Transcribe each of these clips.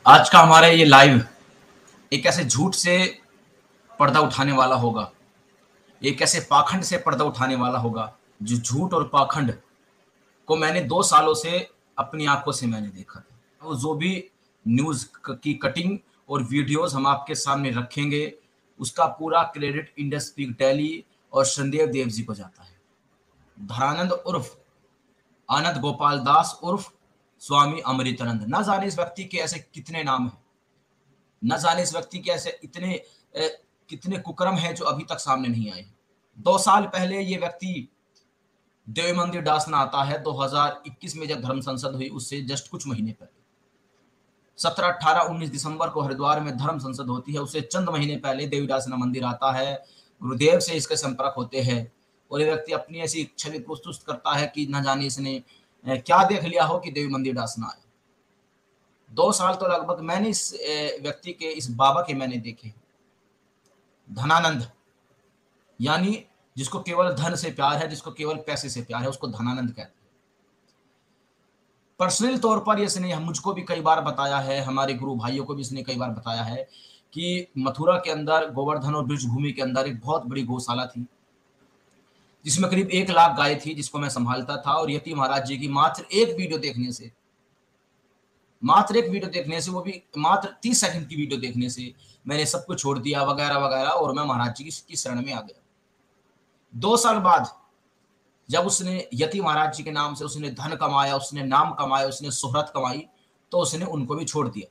आज का हमारा ये लाइव एक ऐसे झूठ से पर्दा उठाने वाला होगा, एक ऐसे पाखंड से पर्दा उठाने वाला होगा, जो झूठ और पाखंड को मैंने 2 सालों से अपनी आँखों से मैंने देखा था। तो जो भी न्यूज़ क की कटिंग और वीडियोज़ हम आपके सामने रखेंगे, उसका पूरा क्रेडिट इंडस स्पीक डेली और संदेव देव जी को जाता है। धरानंद उर्फ आनंद गोपाल दास उर्फ स्वामी अमृतानंद। ना जाने इस व्यक्ति के ऐसे कितने नाम हैं। न जाने इस व्यक्ति के ऐसे कितने कुकर्म हैं जो अभी तक सामने नहीं आए। 2 साल पहले ये व्यक्ति देव मंदिर डासना आता है। 2021 में जब धर्म संसद हुई उससे जस्ट कुछ महीने पहले 17, 18, 19 दिसंबर को हरिद्वार में धर्म संसद होती है। उससे चंद महीने पहले देवी डासना मंदिर आता है, गुरुदेव से इसके संपर्क होते हैं और ये व्यक्ति अपनी ऐसी छवि प्रस्तुत करता है कि न जाने इसने क्या देख लिया हो कि देवी मंदिर डासना आए। 2 साल तो लगभग मैंने इस व्यक्ति के, इस बाबा के मैंने देखे। धनानंद यानी जिसको केवल धन से प्यार है, जिसको केवल पैसे से प्यार है, उसको धनानंद कहते हैं। पर्सनल तौर पर इसने मुझको भी कई बार बताया है, हमारे गुरु भाइयों को भी इसने कई बार बताया है कि मथुरा के अंदर गोवर्धन और बृजभूमि के अंदर एक बहुत बड़ी गौशाला थी, जिसमें करीब 1 लाख गाय थी, जिसको मैं संभालता था। और यति महाराज जी की मात्र एक वीडियो देखने से, वो भी मात्र 30 सेकंड की वीडियो देखने से मैंने सब कुछ छोड़ दिया वगैरह वगैरह और मैं महाराज जी की शरण में आ गया। 2 साल बाद जब उसने यति महाराज जी के नाम से उसने धन कमाया, उसने नाम कमाया, उसने शोहरत कमाई, तो उसने उनको भी छोड़ दिया,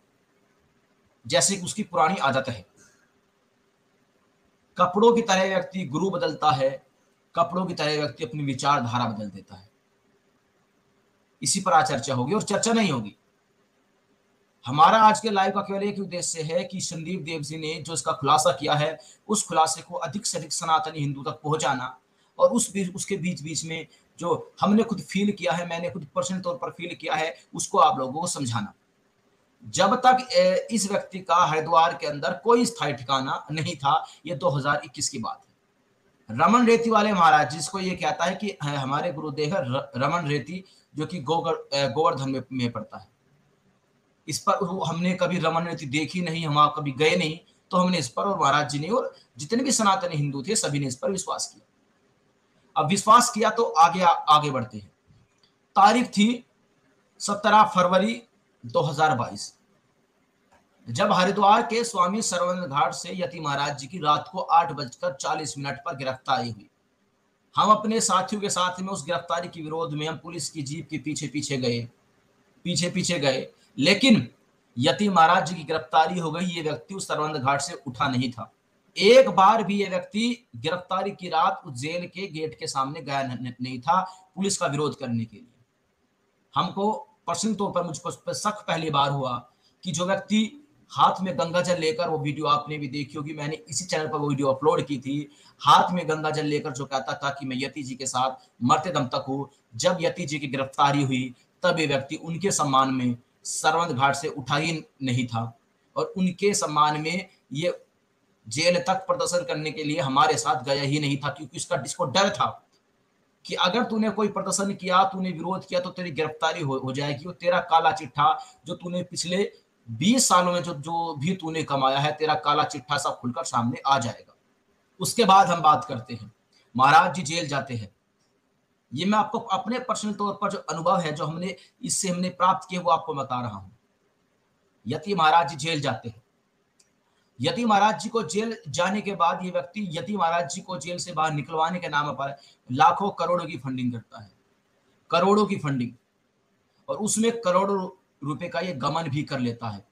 जैसे कि उसकी पुरानी आदत है। कपड़ों की तरह व्यक्ति गुरु बदलता है, कपड़ों की तरह व्यक्ति अपनी विचारधारा बदल देता है। इसी पर आज चर्चा होगी और चर्चा नहीं होगी। हमारा आज के लाइव का केवल एक उद्देश्य है कि संदीप देव जी ने जो इसका खुलासा किया है, उस खुलासे को अधिक से अधिक सनातनी हिंदू तक पहुंचाना और उसके बीच में जो हमने खुद फील किया है, मैंने खुद पर्सनल तौर पर फील किया है, उसको आप लोगों को समझाना। जब तक इस व्यक्ति का हरिद्वार के अंदर कोई स्थायी ठिकाना नहीं था, ये 2021 की बात है। रमन रेती वाले महाराज जिसको ये कहता है कि हमारे गुरुदेव रमन रेती, जो कि गोवर्धन में पड़ता है। इस पर हमने कभी रमन रेती देखी नहीं, हम कभी गए नहीं, तो हमने इस पर और महाराज जी ने और जितने भी सनातनी हिंदू थे सभी ने इस पर विश्वास किया। अब विश्वास किया तो आगे बढ़ते हैं। तारीख थी 17 फरवरी 2022, जब हरिद्वार के स्वामी सरवण घाट से यति महाराज जी की रात को 8:40 पर गिरफ्तारी हुई। हम अपने साथियों के साथ में उस गिरफ्तारी के विरोध में हम पुलिस की जीप के पीछे गए, लेकिन यति महाराज जी की गिरफ्तारी हो गई। ये व्यक्ति उस सरवंद घाट से उठा नहीं था। एक बार भी ये व्यक्ति गिरफ्तारी की रात उस जेल के गेट के सामने गया नहीं था पुलिस का विरोध करने के लिए। हमको पर्सनल तौर पर मुझको शक पहली बार हुआ कि जो व्यक्ति हाथ में गंगा जल लेकर, वो वीडियो आपने भी देखी होगी, मैंने इसी चैनल पर वो वीडियो अपलोड की थी, हाथ में गंगा जल लेकर जो कहता था कि मैं यति जी के साथ मरते दम तक हूं। जब यति जी की गिरफ्तारी हुई तब ये व्यक्ति उनके सम्मान में सरवंद घाट से उठा ही नहीं था और उनके सम्मान में ये जेल तक प्रदर्शन करने के लिए हमारे साथ गया ही नहीं था, क्योंकि इसको डर था कि अगर तूने कोई प्रदर्शन किया, तूने विरोध किया तो तेरी गिरफ्तारी हो जाएगी और तेरा काला चिट्ठा जो तूने पिछले 20 सालों में जो भी तूने कमाया है, तेरा काला चिट्ठा सब खुलकर सामने आ जाएगा। उसके बाद हम बात करते हैं। महाराज जी जेल जाते हैं। ये मैं आपको अपने पर्सनल तौर पर जो अनुभव है, जो हमने प्राप्त किए, वो आपको बता रहा हूं। यति महाराज जी जेल जाते हैं। यति महाराज जी को जेल जाने के बाद ये व्यक्ति यति महाराज जी को जेल से बाहर निकलवाने के नाम पर लाखों करोड़ों की फंडिंग करता है, करोड़ों की फंडिंग, और उसमें करोड़ों रुपए का ये गमन भी कर लेता है।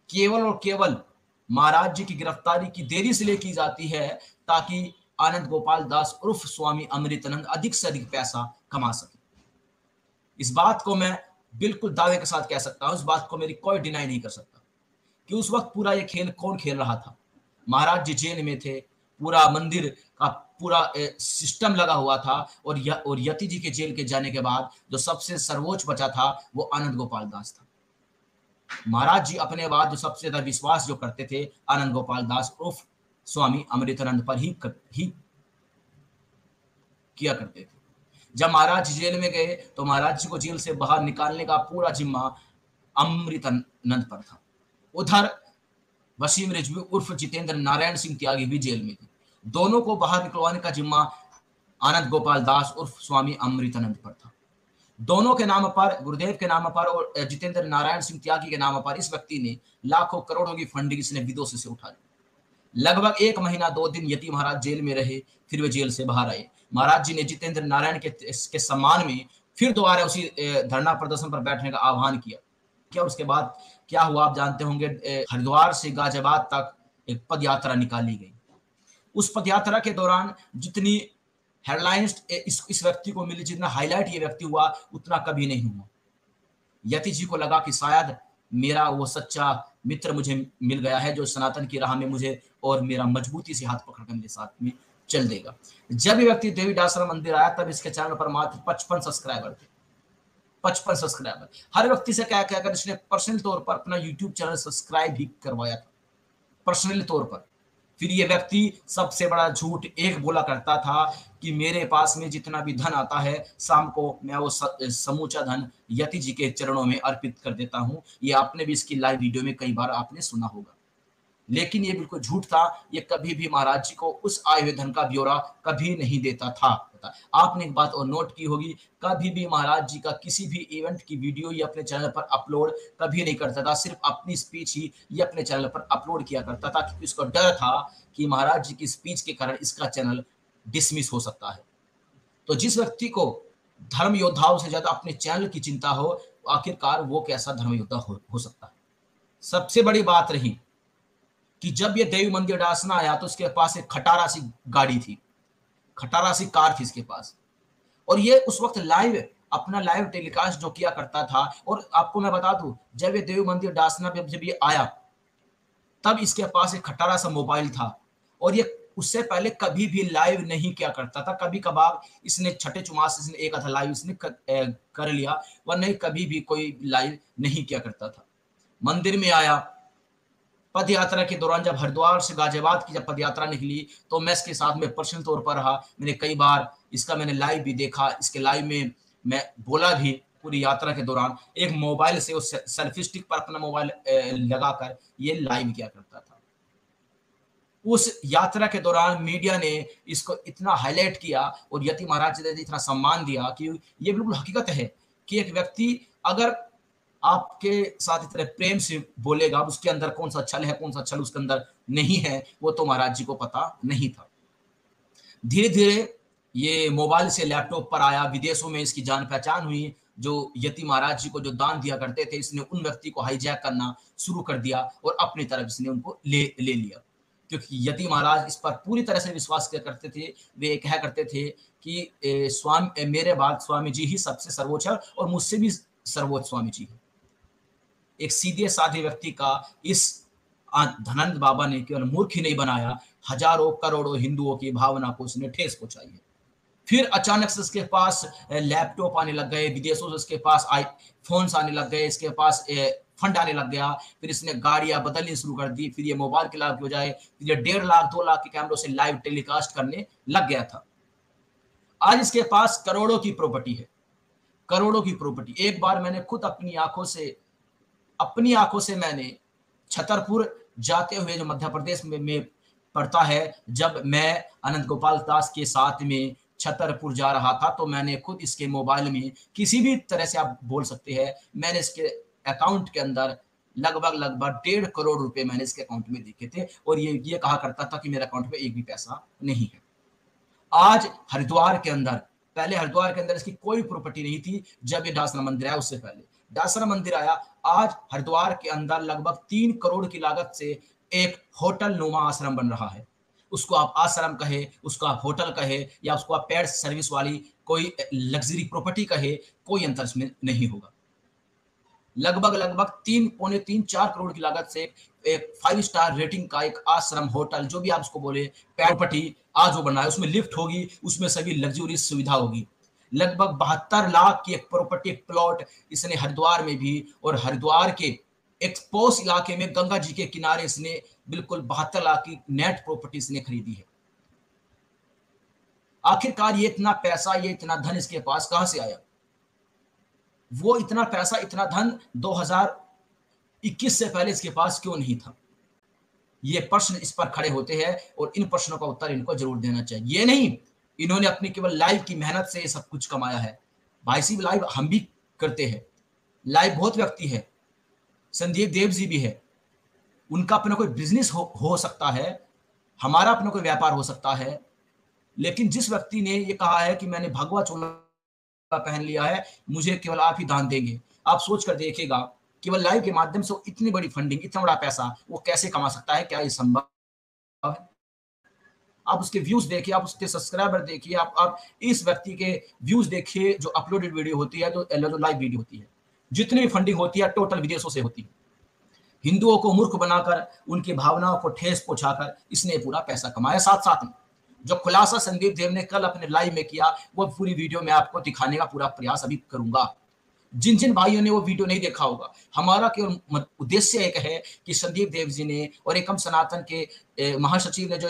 केवल और केवल महाराज जी की गिरफ्तारी की देरी इसलिए की जाती है ताकि आनंद गोपाल दास उर्फ स्वामी अमृतानंद अधिक से अधिक पैसा कमा सके। इस बात को मैं बिल्कुल दावे के साथ कह सकता हूं, इस बात को मेरी कोई डिनाई नहीं कर सकता कि उस वक्त पूरा ये खेल कौन खेल रहा था। महाराज जी जेल में थे, पूरा मंदिर का पूरा सिस्टम लगा हुआ था और यति जी के जेल के जाने के बाद जो सबसे सर्वोच्च बचा था वो आनंद गोपाल दास था। महाराज जी अपने बाद जो सबसे ज्यादा विश्वास जो करते थे आनंद गोपाल दास उर्फ स्वामी अमृतानंद पर ही किया करते थे। जब महाराज जेल में गए तो महाराज जी को जेल से बाहर निकालने का पूरा जिम्मा अमृतानंद पर था। उधर वसीम रिजवी उर्फ जितेंद्र नारायण सिंह त्यागी भी जेल में थे। दोनों को बाहर निकलवाने का जिम्मा आनंद गोपाल दास उर्फ स्वामी अमृतानंद पर था। दोनों के नाम पर, गुरुदेव के नाम पर और जितेंद्र नारायण सिंह त्यागी के नाम पर इस व्यक्ति ने लाखों करोड़ों की फंडिंग इसने विदेशों से उठा ली। लगभग 1 महीना 2 दिन यति महाराज जेल में रहे, फिर वे जेल से बाहर आए। महाराज जी ने जितेंद्र नारायण के सम्मान में फिर दोबारा उसी धरना प्रदर्शन पर बैठने का आह्वान किया। क्या उसके बाद क्या हुआ आप जानते होंगे। हरिद्वार से गाजियाबाद तक एक पद यात्रा निकाली गई। उस पद यात्रा के दौरान जितनी हेडलाइंस इस व्यक्ति को मिली, जितना हाईलाइट ये व्यक्ति हुआ, उतना कभी नहीं हुआ। यति जी को लगा कि शायद मेरा वो सच्चा मित्र मुझे मिल गया है जो सनातन की राह में मुझे और मेरा मजबूती से हाथ पकड़कर मेरे साथ में चल देगा। जब ये व्यक्ति देवी आश्रम मंदिर आया तब इसके चैनल पर मात्र 55 सब्सक्राइबर थे। 55 सब्सक्राइबर। हर व्यक्ति से क्या कहकर इसने पर्सनल तौर पर अपना यूट्यूब चैनल सब्सक्राइब भी करवाया था, पर्सनल तौर पर। फिर ये व्यक्ति सबसे बड़ा झूठ एक बोला करता था कि मेरे पास में जितना भी धन आता है शाम को मैं वो समूचा धन यति जी के चरणों में अर्पित कर देता हूं। ये आपने भी इसकी लाइव वीडियो में कई बार आपने सुना होगा, लेकिन ये बिल्कुल झूठ था। ये कभी भी महाराज जी को उस आए हुए धन का ब्यौरा कभी नहीं देता था। आपने एक बात और नोट की होगी, कभी भी महाराज जी का किसी भी इवेंट की वीडियो ये अपने चैनल पर अपलोड कभी नहीं करता था। सिर्फ अपनी स्पीच ही ये अपने चैनल पर अपलोड किया करता था, क्योंकि उसको डर था कि महाराज जी की स्पीच के कारण इसका चैनल डिसमिस हो सकता है। तो जिस व्यक्ति को धर्म योद्धाओं से ज्यादा अपने चैनल की चिंता हो, आखिरकार वो कैसा धर्म योद्धा हो सकता है। सबसे बड़ी बात रही कि जब ये देवी मंदिर डासना आया तो उसके पास एक खटारा सी गाड़ी थी, खटारा सी कार थी इसके पास, और ये उस वक्त अपना लाइव टेलीकास्ट जो किया करता था। और आपको मैं बता दूं, जब ये देवी मंदिर डासना पे जब ये आया तब इसके पास एक खटारा सा मोबाइल था, और ये उससे पहले कभी भी लाइव नहीं किया करता था। कभी कभार इसने छठे चुमास इसने एक आधा लाइव इसने कर लिया, वरना कभी भी कोई लाइव नहीं किया करता था। मंदिर में आया, पद यात्रा के दौरान जब हरिद्वार से गाजियाबाद की जब पद यात्रा निकली तो मैं इसके साथ में पर्सनल तौर पर रहा। मैंने कई बार इसका मैंने लाइव भी देखा, इसके लाइव में मैं बोला भी पूरी यात्रा के दौरान। एक मोबाइल से उस सेल्फी स्टिक पर अपना मोबाइल लगाकर ये लाइव किया करता था। उस यात्रा के दौरान मीडिया ने इसको इतना हाईलाइट किया और यति महाराज जी ने इतना सम्मान दिया कि ये बिल्कुल हकीकत है कि एक व्यक्ति अगर आपके साथ इतने प्रेम से बोलेगा, उसके अंदर कौन सा छल है, कौन सा छल उसके अंदर नहीं है, वो तो महाराज जी को पता नहीं था। धीरे धीरे ये मोबाइल से लैपटॉप पर आया, विदेशों में इसकी जान पहचान हुई। जो यति महाराज जी को जो दान दिया करते थे, इसने उन व्यक्ति को हाईजैक करना शुरू कर दिया और अपनी तरफ इसने उनको ले लिया, क्योंकि यति महाराज इस पर पूरी तरह से विश्वास किया करते थे। वे कहा करते थे कि स्वामी मेरे बाद स्वामी जी ही सबसे सर्वोच्च है और मुझसे भी सर्वोच्च स्वामी जी है। एक सीधे साधे व्यक्ति का इस धनंद बाबा ने केवल मूर्ख ही नहीं बनाया, हजारों करोड़ों हिंदुओं की भावना को उसने ठेस पहुंचाई है। फिर अचानक से इसके पास लैपटॉप आने लग गए, विदेशों से इसके पास आईफोन्स आने लग गए, इसके पास फंड आने लग गया। फिर इसने गाड़ियां बदलनी शुरू कर दी। फिर ये मोबाइल के लाभ की बजाय फिर ये 1.5 लाख 2 लाख के कैमरों से लाइव टेलीकास्ट करने लग गया था। आज इसके पास करोड़ों की प्रॉपर्टी है, करोड़ों की प्रॉपर्टी। एक बार मैंने खुद अपनी आंखों से मैंने छतरपुर जाते हुए, जो मध्य प्रदेश में पड़ता है, जब मैं अनंत गोपाल दास के साथ में छतरपुर जा रहा था तो मैंने खुद इसके मोबाइल में किसी भी तरह से आप बोल सकते हैं, मैंने इसके अकाउंट के अंदर लगभग 1.5 करोड़ रुपए मैंने इसके अकाउंट में देखे थे, और ये कहा करता था कि मेरे अकाउंट में एक भी पैसा नहीं है। आज हरिद्वार के अंदर, पहले हरिद्वार के अंदर इसकी कोई प्रॉपर्टी नहीं थी। जब ये डासना मंदिर आया, उससे पहले डासना मंदिर आया, आज हरिद्वार के अंदर लगभग 3 करोड़ की लागत से एक होटल नुमा आश्रम बन रहा है। उसको आप आश्रम कहे, उसको आप होटल कहे, या उसको आप पेड सर्विस वाली कोई लग्जरी प्रॉपर्टी कहे, कोई अंतर इसमें नहीं होगा। लगभग 3 पौने 3 4 करोड़ की लागत से एक 5 स्टार रेटिंग का एक आश्रम, होटल, जो भी आप उसको बोले, प्रॉपर्टी आज वो बना है। उसमें लिफ्ट होगी, उसमें सभी लग्जरी सुविधा होगी। लगभग 72 लाख की एक प्रॉपर्टी, एक प्लॉट इसने हरिद्वार में भी, और हरिद्वार के एक पोस्ट इलाके में गंगा जी के किनारे इसने बिल्कुल 72 लाख की नेट प्रॉपर्टी इसने खरीदी है। आखिरकार ये इतना पैसा, ये इतना धन इसके पास कहां से आया? वो इतना पैसा, इतना धन 21 से पहले इसके पास क्यों नहीं था? ये प्रश्न इस पर खड़े होते हैं और इन प्रश्नों का उत्तर इनको जरूर देना चाहिए। ये नहीं इन्होंने अपनी केवल लाइव की मेहनत से ये सब कुछ कमाया है। भाई साहब लाइव हम भी करते हैं, लाइव बहुत व्यक्ति है, संदीप देव जी भी है, उनका अपना कोई बिजनेस हो सकता है, हमारा अपना कोई व्यापार हो सकता है, लेकिन जिस व्यक्ति ने ये कहा है कि मैंने भगवा चोला पहन लिया है, मुझे केवल आप ही दान देंगे, आप सोच कर देखिएगा केवल लाइव के माध्यम से इतनी बड़ी फंडिंग, इतना बड़ा पैसा वो कैसे कमा सकता है? क्या ये संभव है? आप उसके व्यूज देखिए, आप उसके सब्सक्राइबर देखिए, आप इस व्यक्ति के व्यूज देखिए जो अपलोडेड वीडियो होती है, जो लाइव वीडियो होती है, जितनी भी फंडिंग होती है टोटल विदेशों से होती है। हिंदुओं को मूर्ख बनाकर उनकी भावनाओं को ठेस पहुंचाकर इसने पूरा पैसा कमाया। साथ साथ में जो खुलासा संदीप देव ने कल अपने लाइव में किया वो पूरी वीडियो में आपको दिखाने का पूरा प्रयास अभी करूंगा। जिन जिन भाइयों ने वो वीडियो नहीं देखा होगा, हमारा केवल उद्देश्य एक है कि संदीप देव जी ने और एकम सनातन के महासचिव ने जो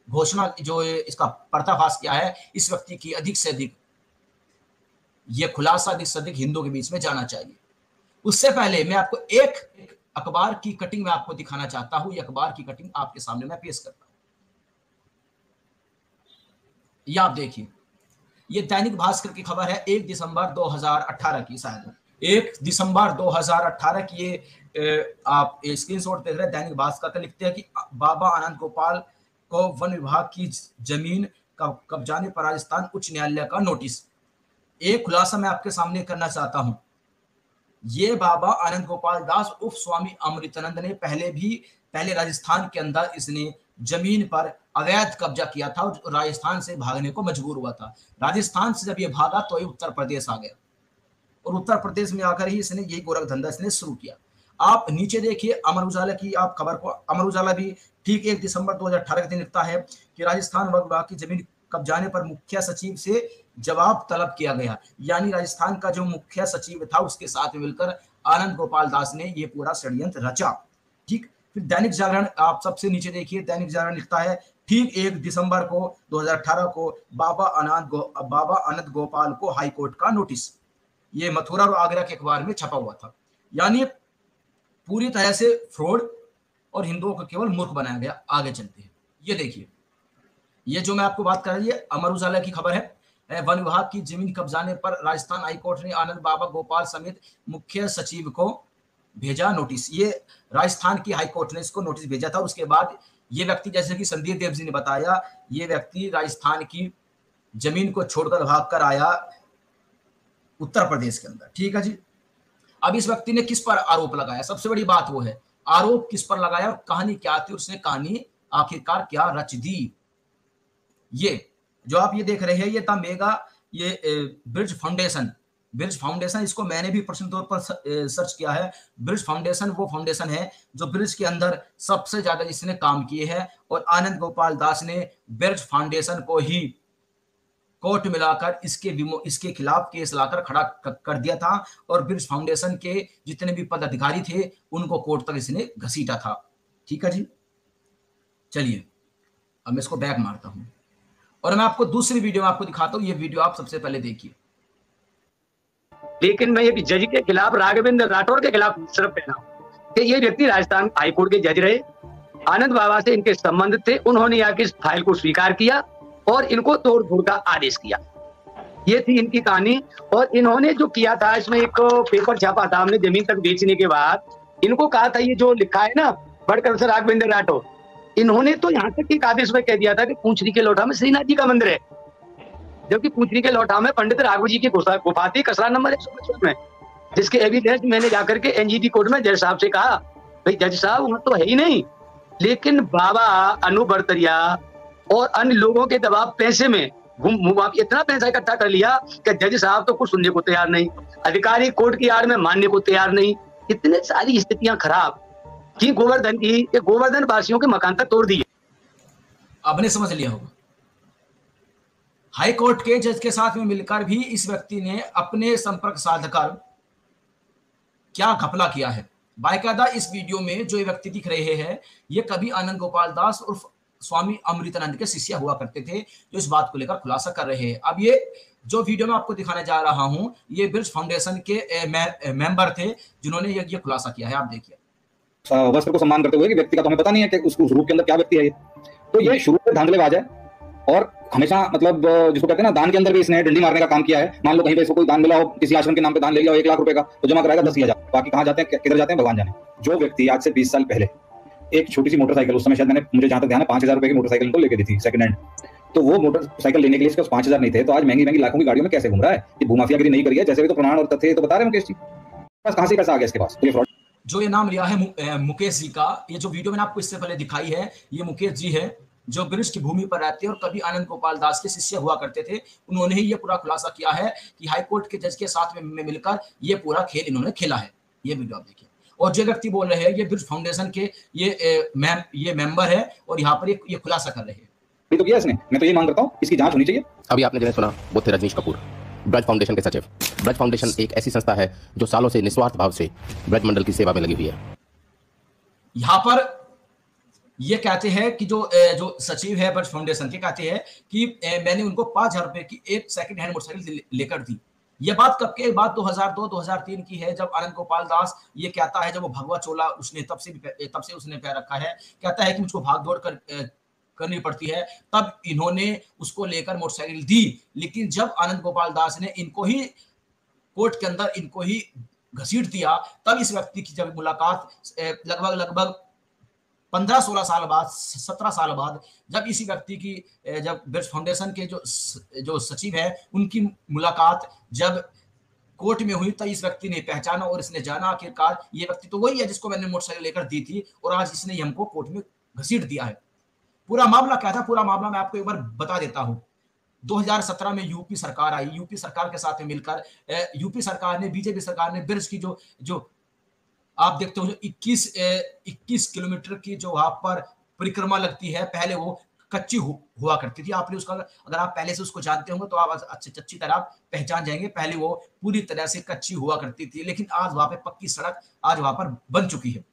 घोषणा, जो इसका पर्दाफाश किया है, इस व्यक्ति की अधिक से अधिक ये खुलासा अधिक से अधिक हिंदुओं के बीच में जाना चाहिए। उससे पहले मैं आपको एक अखबार की कटिंग में आपको दिखाना चाहता हूं। ये अखबार की कटिंग आपके सामने मैं पेश करता हूं, ये आप देखिए। ये दैनिक भास्कर की खबर है 1 दिसंबर 2018 की, शायद 1 दिसंबर 2018 की। ये आप स्क्रीनशॉट देख रहे हैं दैनिक भास्कर का। लिखते हैं कि बाबा आनंद गोपाल को वन विभाग की जमीन कब्जाने पर राजस्थान उच्च न्यायालय का नोटिस। एक खुलासा मैं आपके सामने करना चाहता हूं। ये बाबा आनंद गोपाल दास उर्फ स्वामी अमृतानंद ने पहले राजस्थान के अंदर इसने जमीन पर अवैध कब्जा किया था और राजस्थान से भागने को मजबूर हुआ था। राजस्थान से जब ये भागा तो ये उत्तर प्रदेश आ गया और उत्तर प्रदेश में आकर ही इसने यही गोरख धंधा इसने शुरू किया। आप नीचे देखिए अमर उजाला की आप खबर को। अमर उजाला भी ठीक 1 दिसंबर 2018 के दिन लिखता है कि राजस्थान वन विभाग की जमीन कब्जाने पर मुख्य सचिव से जवाब तलब किया गया। यानी राजस्थान का जो मुख्य सचिव था उसके साथ मिलकर आनंद गोपाल दास ने ये पूरा षड्यंत्र रचा। ठीक, फिर दैनिक जागरण आप सबसे नीचे देखिए। दैनिक जागरण लिखता है ठीक 1 दिसंबर को 2018 को बाबा आनंद गोपाल को हाईकोर्ट का नोटिस। ये मथुरा और आगरा के अखबार में छपा हुआ था। यानी पूरी तरह से फ्रॉड और हिंदुओं को केवल मूर्ख बनाया गया। आगे चलते हैं, ये देखिए, ये जो मैं आपको बात कर रही है अमर उजाला की खबर है। वन विभाग की जमीन कब्जाने पर राजस्थान हाईकोर्ट ने आनंद बाबा गोपाल समेत मुख्य सचिव को भेजा नोटिस। ये राजस्थान की हाईकोर्ट ने इसको नोटिस भेजा था। उसके बाद ये व्यक्ति, जैसे कि संदीप देव जी ने बताया, ये व्यक्ति राजस्थान की जमीन को छोड़कर भागकर आया उत्तर प्रदेश के अंदर। ठीक है जी। अब इस व्यक्ति ने किस पर आरोप लगाया? सबसे बड़ी बात वो है आरोप किस पर लगाया और कहानी क्या थी, उसने कहानी आखिरकार क्या रच दी। ये जो आप ये देख रहे हैं ये था मेगा ये ब्रिज फाउंडेशन। इसको मैंने भी पर्सनल तौर पर सर्च किया है। ब्रिज फाउंडेशन वो फाउंडेशन है जो ब्रिज के अंदर सबसे ज्यादा जिसने काम किए हैं और आनंद गोपाल दास ने ब्रिज फाउंडेशन को ही कोर्ट में लाकर इसके खिलाफ केस लाकर खड़ा कर दिया था और ब्रिज फाउंडेशन के जितने भी पदाधिकारी थे उनको कोर्ट तक इसने घसीटा था। ठीक है जी। चलिए अब मैं इसको बैक मारता हूं और मैं आपको दूसरी वीडियो में आपको दिखाता हूं। ये वीडियो आप सबसे पहले देखिए। लेकिन मैं ये जज के खिलाफ राघवेंद्र राठौर के खिलाफ सिर्फ कहना कि ये व्यक्ति राजस्थान हाईकोर्ट के जज रहे, आनंद बाबा से इनके संबंध थे, उन्होंने आके इस फाइल को स्वीकार किया और इनको तोड़ फोड़ का आदेश किया। ये थी इनकी कहानी। और इन्होंने जो किया था, इसमें एक पेपर छापा था हमने जमीन तक बेचने के बाद। इनको कहा था ये जो लिखा है ना बढ़कर से राघवेंद्र राठौर, इन्होंने तो यहाँ तक एक आदेश में कह दिया था कि पूंछरी के लोठा में श्रीनाथ जी का मंदिर है, जबकि पूंछरी के लोठा में पंडित राघव जी की गुफा थी, कसरा नंबर 155 में, जिसके एविडेंस मैंने जाकर के एनजीटी कोर्ट में जज साहब से कहा भाई जज साहब वहां तो है ही नहीं। लेकिन बाबा अनु बर्तरिया और अन्य लोगों के दबाव पैसे में इतना पैसा इकट्ठा कर लिया कि जज साहब तो कुछ सुनने को तैयार नहीं, अधिकारी कोर्ट की आड़ में मानने को तैयार नहीं। इतने सारी स्थितियां खराब कि गोवर्धन वासियों के मकान तक तोड़ दिए। आपने समझ लिया होगा। हाई कोर्ट के जज के साथ में मिलकर भी इस व्यक्ति ने अपने संपर्क साधकर क्या घपला किया है। बाकायदा इस वीडियो में जो ये व्यक्ति दिख रहे हैं ये कभी आनंद गोपाल दास उर्फ स्वामी अमृतानंद के शिष्य हुआ करते थे, जो इस बात को लेकर खुलासा कर रहे हैं। अब ये जो वीडियो मैं आपको दिखाने जा रहा हूं, ये ब्रिज फाउंडेशन के मेंबर थे जिन्होंने ये खुलासा किया है। आप देखिए। वस्त्र को सम्मान करते हुए कि व्यक्ति का तो हमें पता नहीं है कि उस रूप के अंदर क्या व्यक्ति है, तो ये शुरू से धांधलेबाज है और हमेशा मतलब जिसको कहते हैं ना, दान के अंदर भी इसने डंडी मारने का काम किया है। मान लो कहीं पे इसको कोई दान मिला हो, किसी आश्रम के नाम पे दान ले लिया हो 1 लाख रुपए का, तो जमा कराएगा 10,000, बाकी कहाँ जाते हैं, किधर जाते हैं, भगवान जाने। जो व्यक्ति आज से 20 साल पहले एक छोटी सी मोटरसाइकिल, उस समय शायद मुझे जहां तक ध्यान है 5,000 रुपए की मोटरसाइकिल को लेके दी थी सेकंड हैंड, तो वो मोटरसाइकिल लेने के लिए इसके पास 5,000 नहीं थे, तो आज महंगी महंगी लाखों की गाड़ियों में कैसे घूम रहा है? ये भूमाफियागिरी नहीं करी है, जैसे भी तो प्रमाण और तथ्य तो बता रहे हैं मुकेश जी, बस कहां से पैसा आ गया इसके पास? तो ये फ्रॉड। जो ये नाम लिया है मुकेश जी का, ये जो वीडियो मैंने आपको इससे पहले दिखाई है, ये मुकेश जी है जो ब्रिज की भूमि पर रहते हैं और कभी आनंद गोपाल दास के शिष्य हुआ करते थे। उन्होंने ही ये पूरा खुलासा किया है कि हाईकोर्ट के जज के साथ में मिलकर ये पूरा खेल इन्होंने खेला है। ये वीडियो आप देखिए। और जो व्यक्ति बोल रहे हैं ये ब्रिज फाउंडेशन के ये मेंबर है और यहाँ पर ये खुलासा कर रहे हैं। तो किया इसने, मैं तो ये मांग करता हूँ इसकी जांच होनी चाहिए। अभी आपने जिन्हें सुना वो थे रजनीश कपूर, ब्रज फाउंडेशन के सचिव। ब्रज फाउंडेशन एक ऐसी संस्था है जो सालों से निस्वार्थ भाव से ब्रज मंडल की सेवा में लगी हुई है। यहाँ पर ये कहते हैं कि जो सचिव है ब्रज फाउंडेशन के, कहते हैं कि मैंने उनको 5,000 रुपए की एक सेकंड हैंड मोटरसाइकिल लेकर दी। ये बात कब के बात 2002-2003 की है, जब आनंद गोपाल दास ये कहता है, जब वो भगवा चोला उसने तब से उसने पहन रखा है, कहता है कि मुझको भाग दौड़ करनी पड़ती है, तब इन्होंने उसको लेकर मोटरसाइकिल दी। लेकिन जब आनंद गोपाल दास ने इनको ही कोर्ट के अंदर इनको ही घसीट दिया, तब इस व्यक्ति की जब मुलाकात लगभग 15-16 साल बाद, 17 साल बाद, जब इसी व्यक्ति की जब ब्रिज फाउंडेशन के जो सचिव है उनकी मुलाकात जब कोर्ट में हुई, तब इस व्यक्ति ने पहचाना और इसने जाना आखिरकार ये व्यक्ति तो वही है जिसको मैंने मोटरसाइकिल लेकर दी थी और आज इसने हमको कोर्ट में घसीट दिया है। पूरा मामला क्या था, पूरा मामला मैं आपको एक बार बता देता हूं। 2017 में यूपी सरकार आई। यूपी सरकार के साथ में मिलकर यूपी सरकार ने, बीजेपी सरकार ने ब्रिज की जो आप देखते हो जो 21 किलोमीटर की जो वहां पर परिक्रमा लगती है, पहले वो कच्ची हुआ करती थी। आपने उसका, अगर आप पहले से उसको जानते होंगे तो आप अच्छी तरह पहचान जाएंगे। पहले वो पूरी तरह से कच्ची हुआ करती थी, लेकिन आज वहां पे पक्की सड़क आज वहां पर बन चुकी है।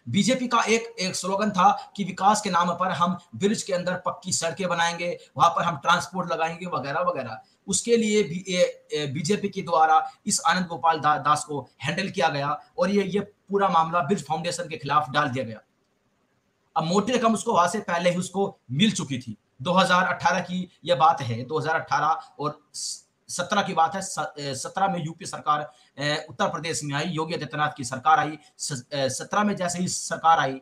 बीजेपी का एक स्लोगन था कि विकास के नाम पर हम ब्रिज के अंदर पक्की सड़कें बनाएंगे, वहां पर हम ट्रांसपोर्ट लगाएंगे वगैरह वगैरह। उसके लिए भी बीजेपी के द्वारा इस आनंद गोपाल दास को हैंडल किया गया और ये पूरा मामला ब्रिज फाउंडेशन के खिलाफ डाल दिया गया। अब मोटी रकम उसको वहां से पहले ही उसको मिल चुकी थी। 2018 की यह बात है, 2018 और 17 की बात है। 17 में यूपी सरकार उत्तर प्रदेश में आई, योगी आदित्यनाथ की सरकार आई। 17 में जैसे ही सरकार आई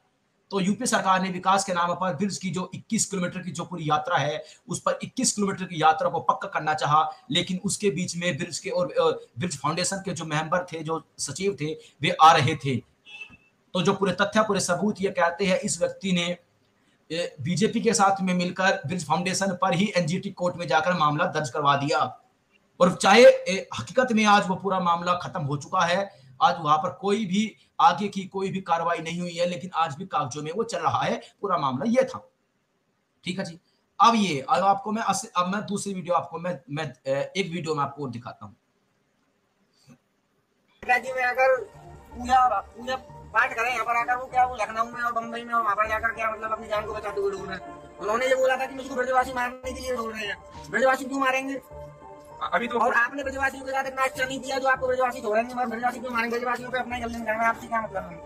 तो यूपी सरकार ने विकास के नाम पर ब्रिज की जो 21 किलोमीटर की जो पूरी यात्रा है, उस पर 21 किलोमीटर की यात्रा को पक्का करना चाहा, लेकिन उसके बीच में ब्रिज के और ब्रिज फाउंडेशन के जो मेंबर थे, जो सचिव थे, वे आ रहे थे। तो जो पूरे तथ्य, पूरे सबूत ये कहते हैं इस व्यक्ति ने बीजेपी के साथ में मिलकर ब्रिज फाउंडेशन पर ही एनजीटी कोर्ट में जाकर मामला दर्ज करवा दिया। और चाहे हकीकत में आज वो पूरा मामला खत्म हो चुका है, आज वहां पर कोई भी आगे की कोई भी कार्रवाई नहीं हुई है, लेकिन आज भी कागजों में वो चल रहा है। पूरा मामला ये था। ठीक है जी। अब आपको मैं दूसरी वीडियो आपको मैं एक वीडियो में आपको दिखाता हूँ। में अगर पूजा पाठ करें यहाँ पर आकर, वो लखनऊ में और बम्बई में और वहाँ पर जाकर क्या मतलब अपनी जान को बचाते हुए ढूंढ रहे हैं। उन्होंने ये बोला था कि मुझको ब्रजवासी मारने के लिए ढूंढ रहे हैं। ब्रजवासी क्यों मारेंगे अभी तो? और आपने ब्रजवासियों के साथ इतना अच्छा नहीं किया जो आपको ब्रजवासी छोड़ेंगे, और ब्रजवासी क्यों मारेंगे? ब्रजवासियों पे अपना जल्दी करना है, आपसे क्या मतलब है?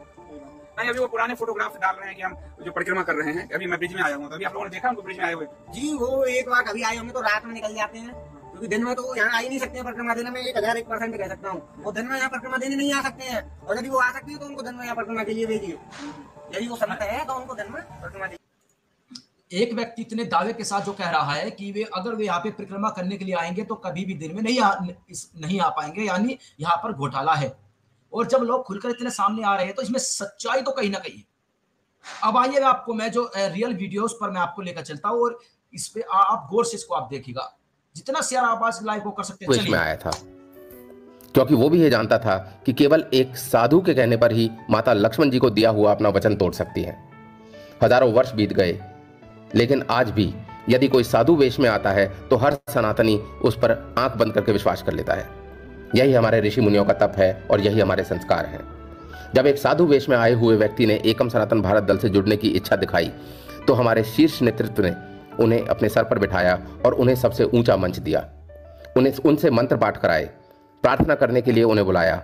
नहीं, अभी वो पुराने फोटोग्राफ्स डाल रहे हैं कि हम जो परिक्रमा कर रहे हैं। अभी मैं ब्रिज में आया हूँ, तो अभी आप लोगों ने देखा हमको ब्रिज में आए हुए? जी, वो एक बार कभी आए होंगे तो रात में निकल जाते हैं, क्योंकि दिन में तो यहाँ आ ही नहीं सकते हैं परिक्रमा देने में। 1001% कह सकता हूँ, वो दिन में यहाँ परिक्रमा देने नहीं आ सकते हैं। और यदि वो आ सकते हैं तो उनको दिन में यहाँ परिक्रमा के लिए भेजिए। यदि वो समय है तो उनको दिन में परिक्रमा दीजिए। एक व्यक्ति इतने दावे के साथ जो कह रहा है कि अगर वे यहाँ पे परिक्रमा करने के लिए आएंगे तो कभी भी दिन में नहीं आ पाएंगे, यानी यहाँ पर घोटाला है। और जब लोग खुलकर इतने सामने आ रहे हैं तो इसमें सच्चाई तो कहीं ना कहीं है। अब आइए आपको मैं जो रियल वीडियोस पर मैं आपको लेकर चलता हूँ और इस पे आप गौर से इसको आप देखिएगा। जितना शेयर आप आज लाइव को कर सकते हैं। इसमें आया था क्योंकि वो भी ये जानता था कि केवल एक साधु के कहने पर ही माता लक्ष्मण जी को दिया हुआ अपना वचन तोड़ सकती है। हजारों वर्ष बीत गए, लेकिन आज भी यदि कोई साधु वेश में आता है तो हर सनातनी उस पर आंख बंद करके विश्वास कर लेता है। यही हमारे ऋषि मुनियों का तप है और यही हमारे संस्कार हैं। जब एक साधु वेश में आए हुए व्यक्ति ने एकम सनातन भारत दल से जुड़ने की इच्छा दिखाई तो हमारे शीर्ष नेतृत्व ने उन्हें अपने सर पर बिठाया और उन्हें सबसे ऊंचा मंच दिया। उनसे मंत्र पाठ कराए, प्रार्थना करने के लिए उन्हें बुलाया।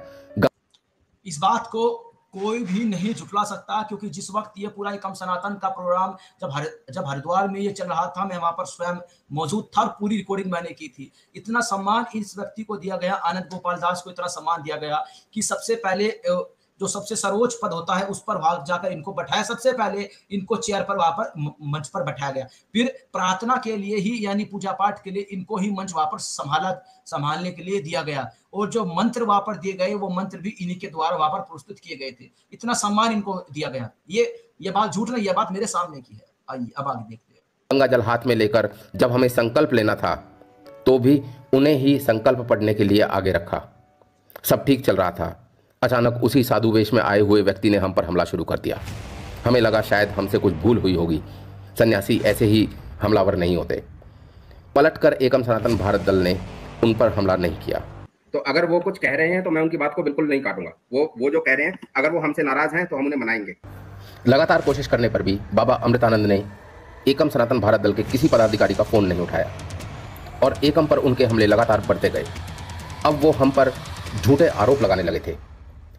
इस बात को कोई भी नहीं झुठला सकता, क्योंकि जिस वक्त ये पूरा एकम सनातन का प्रोग्राम जब हरिद्वार में ये चल रहा था, मैं वहां पर स्वयं मौजूद था और पूरी रिकॉर्डिंग मैंने की थी। इतना सम्मान इस व्यक्ति को दिया गया, आनंद गोपाल दास को इतना सम्मान दिया गया कि सबसे पहले जो सबसे सर्वोच्च पद होता है उस पर भाग जाकर इनको बैठाया। सबसे पहले इनको चेयर पर वहां पर मंच पर बैठाया गया, फिर प्रार्थना के लिए ही यानी पूजा पाठ के लिए इनको ही मंच वहां पर संभालने के लिए दिया गया, और जो मंत्र वहां पर दिए गए वो मंत्र भी इन्हीं के द्वारा वहां पर प्रस्तुत किए गए थे। इतना सम्मान इनको दिया गया। ये बात झूठ नहीं, ये बात मेरे सामने की है। आइए अब आगे देखते हैं। गंगा जल हाथ में लेकर जब हमें संकल्प लेना था तो भी उन्हें ही संकल्प पढ़ने के लिए आगे रखा। सब ठीक चल रहा था, अचानक उसी साधु वेश में आए हुए व्यक्ति ने हम पर हमला शुरू कर दिया। हमें लगा शायद हमसे कुछ भूल हुई होगी, सन्यासी ऐसे ही हमलावर नहीं होते। पलटकर एकम सनातन भारत दल ने उन पर हमला नहीं किया। तो अगर वो कुछ कह रहे हैं तो मैं उनकी बात को बिल्कुल नहीं काटूंगा। वो जो कह रहे हैं, अगर वो हमसे नाराज हैं तो हम उन्हें मनाएंगे। लगातार कोशिश करने पर भी बाबा अमृतानंद ने एकम सनातन भारत दल के किसी पदाधिकारी का फोन नहीं उठाया और एकम पर उनके हमले लगातार बढ़ते गए। अब वो हम पर झूठे आरोप लगाने लगे थे,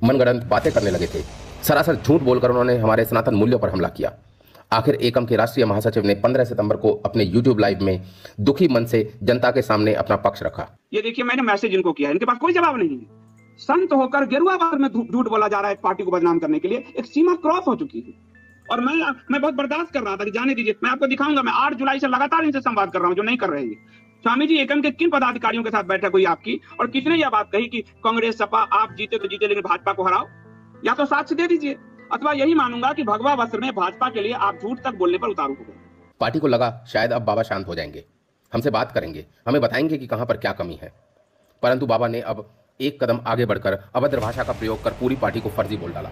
मनगढ़ंत बातें करने लगे थे। सरासर झूठ बोलकर उन्होंने हमारे सनातन मूल्यों पर हमला किया। आखिर एकम के राष्ट्रीय महासचिव ने 15 सितंबर को अपने YouTube लाइव में दुखी मन से जनता के सामने अपना पक्ष रखा। ये देखिए, मैंने मैसेज इनको किया, इनके पास कोई जवाब नहीं है। संत होकर गेरुआ बाग में झूठ बोला जा रहा है, पार्टी को बदनाम करने के लिए। एक सीमा क्रॉस हो चुकी है और मैं बहुत बर्दाश्त कर रहा था कि जाने दीजिए। मैं आपको दिखाऊंगा, मैं 8 जुलाई से लगातार इनसे संवाद कर रहा हूं, जो नहीं कर रहे हैं। स्वामी जी, एकम के किन पदाधिकारियों के साथ बैठक हुई आपकी और किसने यह बात कही कि कांग्रेस सपा आप जीते तो जीते लेकिन भाजपा को हराओ? या तो साक्ष्य दे दीजिए, अथवा यही मानूंगा कि भगवा वस्त्र में भाजपा के लिए आप झूठ तक बोलने पर उतारू हो गए। पार्टी को लगा शायद अब बाबा शांत हो जाएंगे, हमसे बात करेंगे, हमें बताएंगे कि कहां पर क्या कमी है। परंतु बाबा ने अब एक कदम आगे बढ़कर अभद्र भाषा का प्रयोग कर पूरी पार्टी को फर्जी बोल डाला।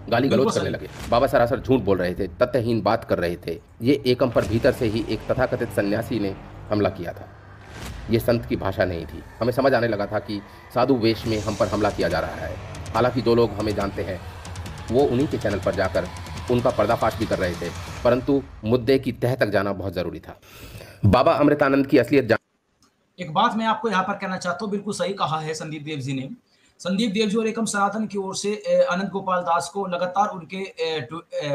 गाली गलौज करने लगे। बाबा सरासर झूठ बोल रहे थे, तथ्यहीन बात कर रहे थे। ये एकम पर भीतर से ही एक तथाकथित सन्यासी ने हमला किया था। ये संत की भाषा नहीं थी। हमें समझ आने लगा था कि साधु वेश में हम पर हमला किया जा रहा है। हालांकि जो लोग हमें जानते हैं वो उन्हीं के चैनल पर जाकर उनका पर्दाफाश भी कर रहे थे, परंतु मुद्दे की तह तक जाना बहुत जरूरी था। बाबा अमृतानंद की असलियत एक बात मैं आपको यहाँ पर कहना चाहता हूँ, बिल्कुल सही कहा है संदीप देव जी ने। संदीप देव जी और एकम सनातन की ओर से आनंद गोपाल दास को लगातार उनके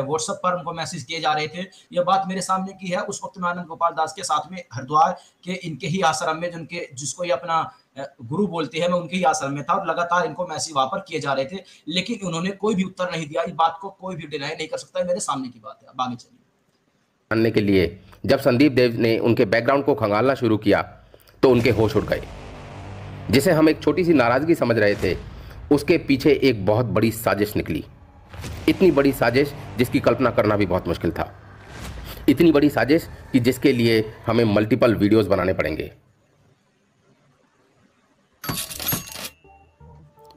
व्हाट्सएप पर उनको मैसेज किए जा रहे थे। यह बात मेरे सामने की है। उस वक्त में आनंद गोपाल दास के साथ में हरिद्वार के इनके ही आश्रम में जिसको ये अपना गुरु बोलते हैं, मैं उनके ही आश्रम में था और लगातार इनको मैसेज वहां पर किए जा रहे थे, लेकिन उन्होंने कोई भी उत्तर नहीं दिया। इस बात को कोई भी डिनाई नहीं कर सकता, मेरे सामने की बात है। अब आगे चलिए। जानने के लिए जब संदीप देव ने उनके बैकग्राउंड को खंगालना शुरू किया तो उनके होश उड़ गए। जिसे हम एक छोटी सी नाराजगी समझ रहे थे, उसके पीछे एक बहुत बड़ी साजिश निकली। इतनी बड़ी साजिश जिसकी कल्पना करना भी बहुत मुश्किल था। इतनी बड़ी साजिश कि जिसके लिए हमें मल्टीपल वीडियोस बनाने पड़ेंगे।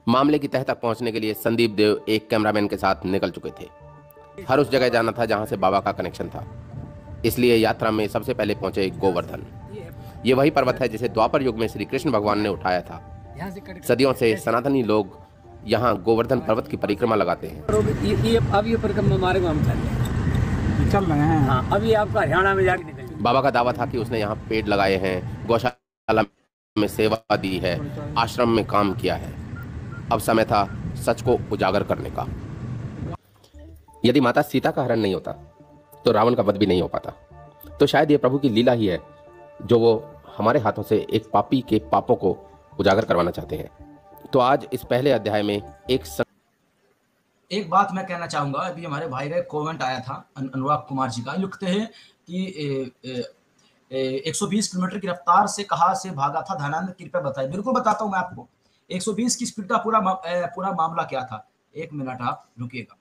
मामले की तह तक पहुंचने के लिए संदीप देव एक कैमरामैन के साथ निकल चुके थे। हर उस जगह जाना था जहां से बाबा का कनेक्शन था, इसलिए यात्रा में सबसे पहले पहुंचे गोवर्धन। ये वही पर्वत है जिसे द्वापर युग में श्री कृष्ण भगवान ने उठाया था। सदियों से सनातनी लोग यहाँ गोवर्धन पर्वत की परिक्रमा लगाते हैं। अब ये परिक्रमा मार्ग हम चल रहे हैं। हाँ, अभी आपका हरियाणा में जाके निकल। बाबा का दावा था कि उसने यहाँ पेड़ लगाए हैं, गौशाला में सेवा दी है, आश्रम में काम किया है। अब समय था सच को उजागर करने का। यदि माता सीता का हरण नहीं होता तो रावण का वध भी नहीं हो पाता। तो शायद ये प्रभु की लीला ही है जो वो हमारे हाथों से एक पापी के पापों को उजागर करवाना चाहते हैं। तो आज इस पहले अध्याय में एक बात मैं कहना चाहूंगा। अभी हमारे भाई का एक कमेंट आया था अनुराग कुमार जी का, लिखते हैं कि 120 किलोमीटर की रफ्तार से कहां से भागा था धनानंद, कृपया बताइए। बिल्कुल बताता हूं मैं आपको। 120 की स्पीड का पूरा मामला क्या था। एक मिनट आप रुकिएगा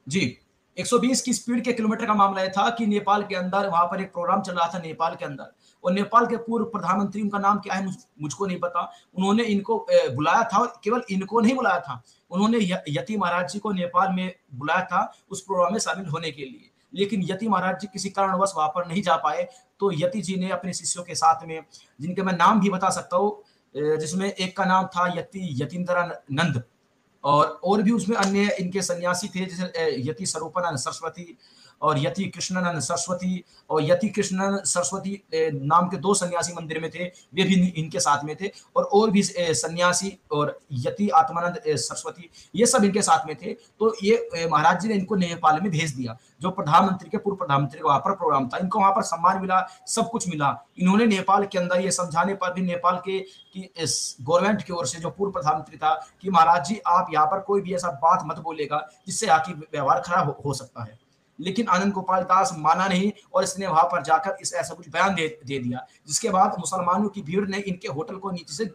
जी। 120 की स्पीड के किलोमीटर का मामला यह था कि नेपाल के अंदर वहां पर एक प्रोग्राम चल रहा था नेपाल के अंदर, और नेपाल के पूर्व प्रधानमंत्री, उनका नाम क्या है मुझको नहीं पता, उन्होंने इनको बुलाया था। और केवल इनको नहीं बुलाया था, उन्होंने यति महाराज जी को नेपाल में बुलाया था उस प्रोग्राम में शामिल होने के लिए। लेकिन यति महाराज जी किसी कारणवश वहां पर नहीं जा पाए। तो यति जी ने अपने शिष्यों के साथ में, जिनके मैं नाम भी बता सकता हूँ, जिसमें एक का नाम था यतीन्द्रानंद, और भी उसमें अन्य इनके सन्यासी थे, जैसे यति स्वरूपानंद सरस्वती और यति कृष्णानंद सरस्वती, और यति कृष्णानंद सरस्वती नाम के 2 सन्यासी मंदिर में थे, वे भी इनके साथ में थे, और भी सन्यासी और यति आत्मानंद सरस्वती, ये सब इनके साथ में थे। तो ये महाराज जी ने इनको नेपाल में भेज दिया। जो प्रधानमंत्री के पूर्व प्रधानमंत्री का वहां पर प्रोग्राम था, इनको वहां पर सम्मान मिला, सब कुछ मिला। इन्होंने नेपाल के अंदर ये समझाने पर भी नेपाल के गवर्नमेंट की ओर से जो पूर्व प्रधानमंत्री था कि महाराज जी आप यहाँ पर कोई भी ऐसा बात मत बोलेगा जिससे यहाँ की व्यवहार खराब हो सकता है, लेकिन आनंद गोपाल दास माना नहीं और इसने वहां पर जाकर इस ऐसा कुछ बयान दे दिया, जिसके बाद मुसलमानों की भीड़ ने इनके होटल को नीचे से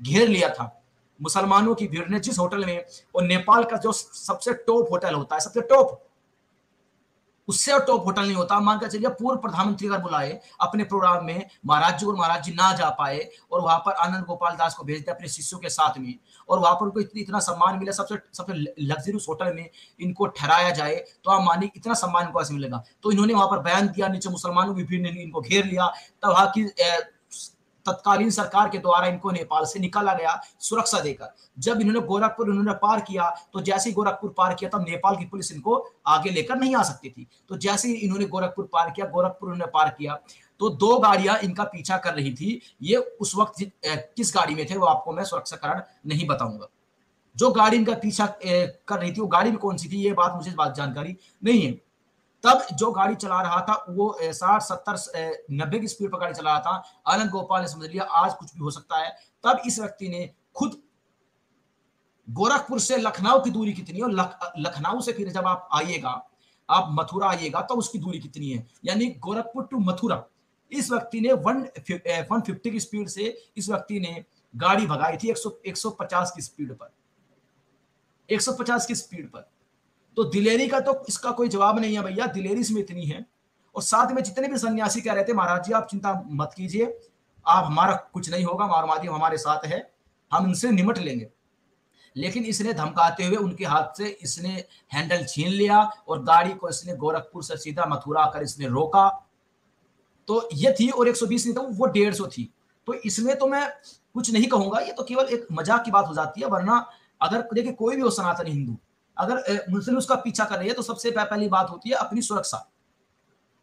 घेर लिया था। मुसलमानों की भीड़ ने जिस होटल में, और नेपाल का जो सबसे टॉप होटल होता है, सबसे टॉप, उससे और टॉप होटल नहीं होता। मानकर चलिए पूर्व प्रधानमंत्री अगर बुलाए अपने प्रोग्राम में महाराज जी और महाराज जी ना जा पाए और वहां पर आनंद गोपाल दास को भेज दे अपने शिष्यों के साथ में, और वहां पर उनको इतना सम्मान मिला, सबसे लग्जरियस होटल में इनको ठहराया जाए, तो आप मानिए इतना सम्मान इनको ऐसे मिलेगा। तो इन्होंने वहां पर बयान दिया, नीचे मुसलमानों की भीड़ ने इनको घेर लिया, तब वहां की तत्कालीन सरकार के द्वारा इनको नेपाल से निकाला गया सुरक्षा देकर। जब इन्होंने गोरखपुर इन्होंने पार किया, तो जैसे ही गोरखपुर पार किया तब नेपाल की पुलिस इनको आगे लेकर नहीं आ सकती थी। तो जैसे ही इन्होंने गोरखपुर पार किया, गोरखपुर इन्होंने पार किया, तो 2 गाड़ियां इनका पीछा कर रही थी। ये उस वक्त किस गाड़ी में थे वो आपको मैं सुरक्षा कारण नहीं बताऊंगा। जो गाड़ी इनका पीछा कर रही थी वो गाड़ी भी कौन सी थी ये बात मुझे जानकारी नहीं है। तब जो गाड़ी चला रहा था वो 60, 70, 90 की स्पीड पर गाड़ी चला रहा था। आनंद गोपाल ने समझ लिया आज कुछ भी हो सकता है। तब इस व्यक्ति ने खुद गोरखपुर से लखनऊ की दूरी कितनी है, और लखनऊ से फिर जब आप आइएगा, आप मथुरा आइएगा तो उसकी दूरी कितनी है, यानी गोरखपुर टू मथुरा इस व्यक्ति ने 150 की स्पीड से इस व्यक्ति ने गाड़ी भगाई थी 150 की स्पीड पर, 150 की स्पीड पर। तो दिलेरी का तो इसका कोई जवाब नहीं है भैया, दिलेरी इसमें इतनी है। और साथ में जितने भी सन्यासी कह रहे थे महाराज जी आप चिंता मत कीजिए, आप हमारा कुछ नहीं होगा, मारवादी हमारे साथ है, हम इनसे निमट लेंगे। लेकिन इसने धमकाते हुए उनके हाथ से इसने हैंडल छीन लिया और गाड़ी को इसने गोरखपुर से सीधा मथुरा आकर इसने रोका। तो ये थी, और 120 नहीं था वो 150 थी। तो इसमें तो मैं कुछ नहीं कहूंगा, ये तो केवल एक मजाक की बात हो जाती है। वरना अगर देखिए कोई भी हो सनातनी हिंदू अगर मुस्लिम उसका पीछा कर रही है तो सबसे पहली बात होती है अपनी सुरक्षा।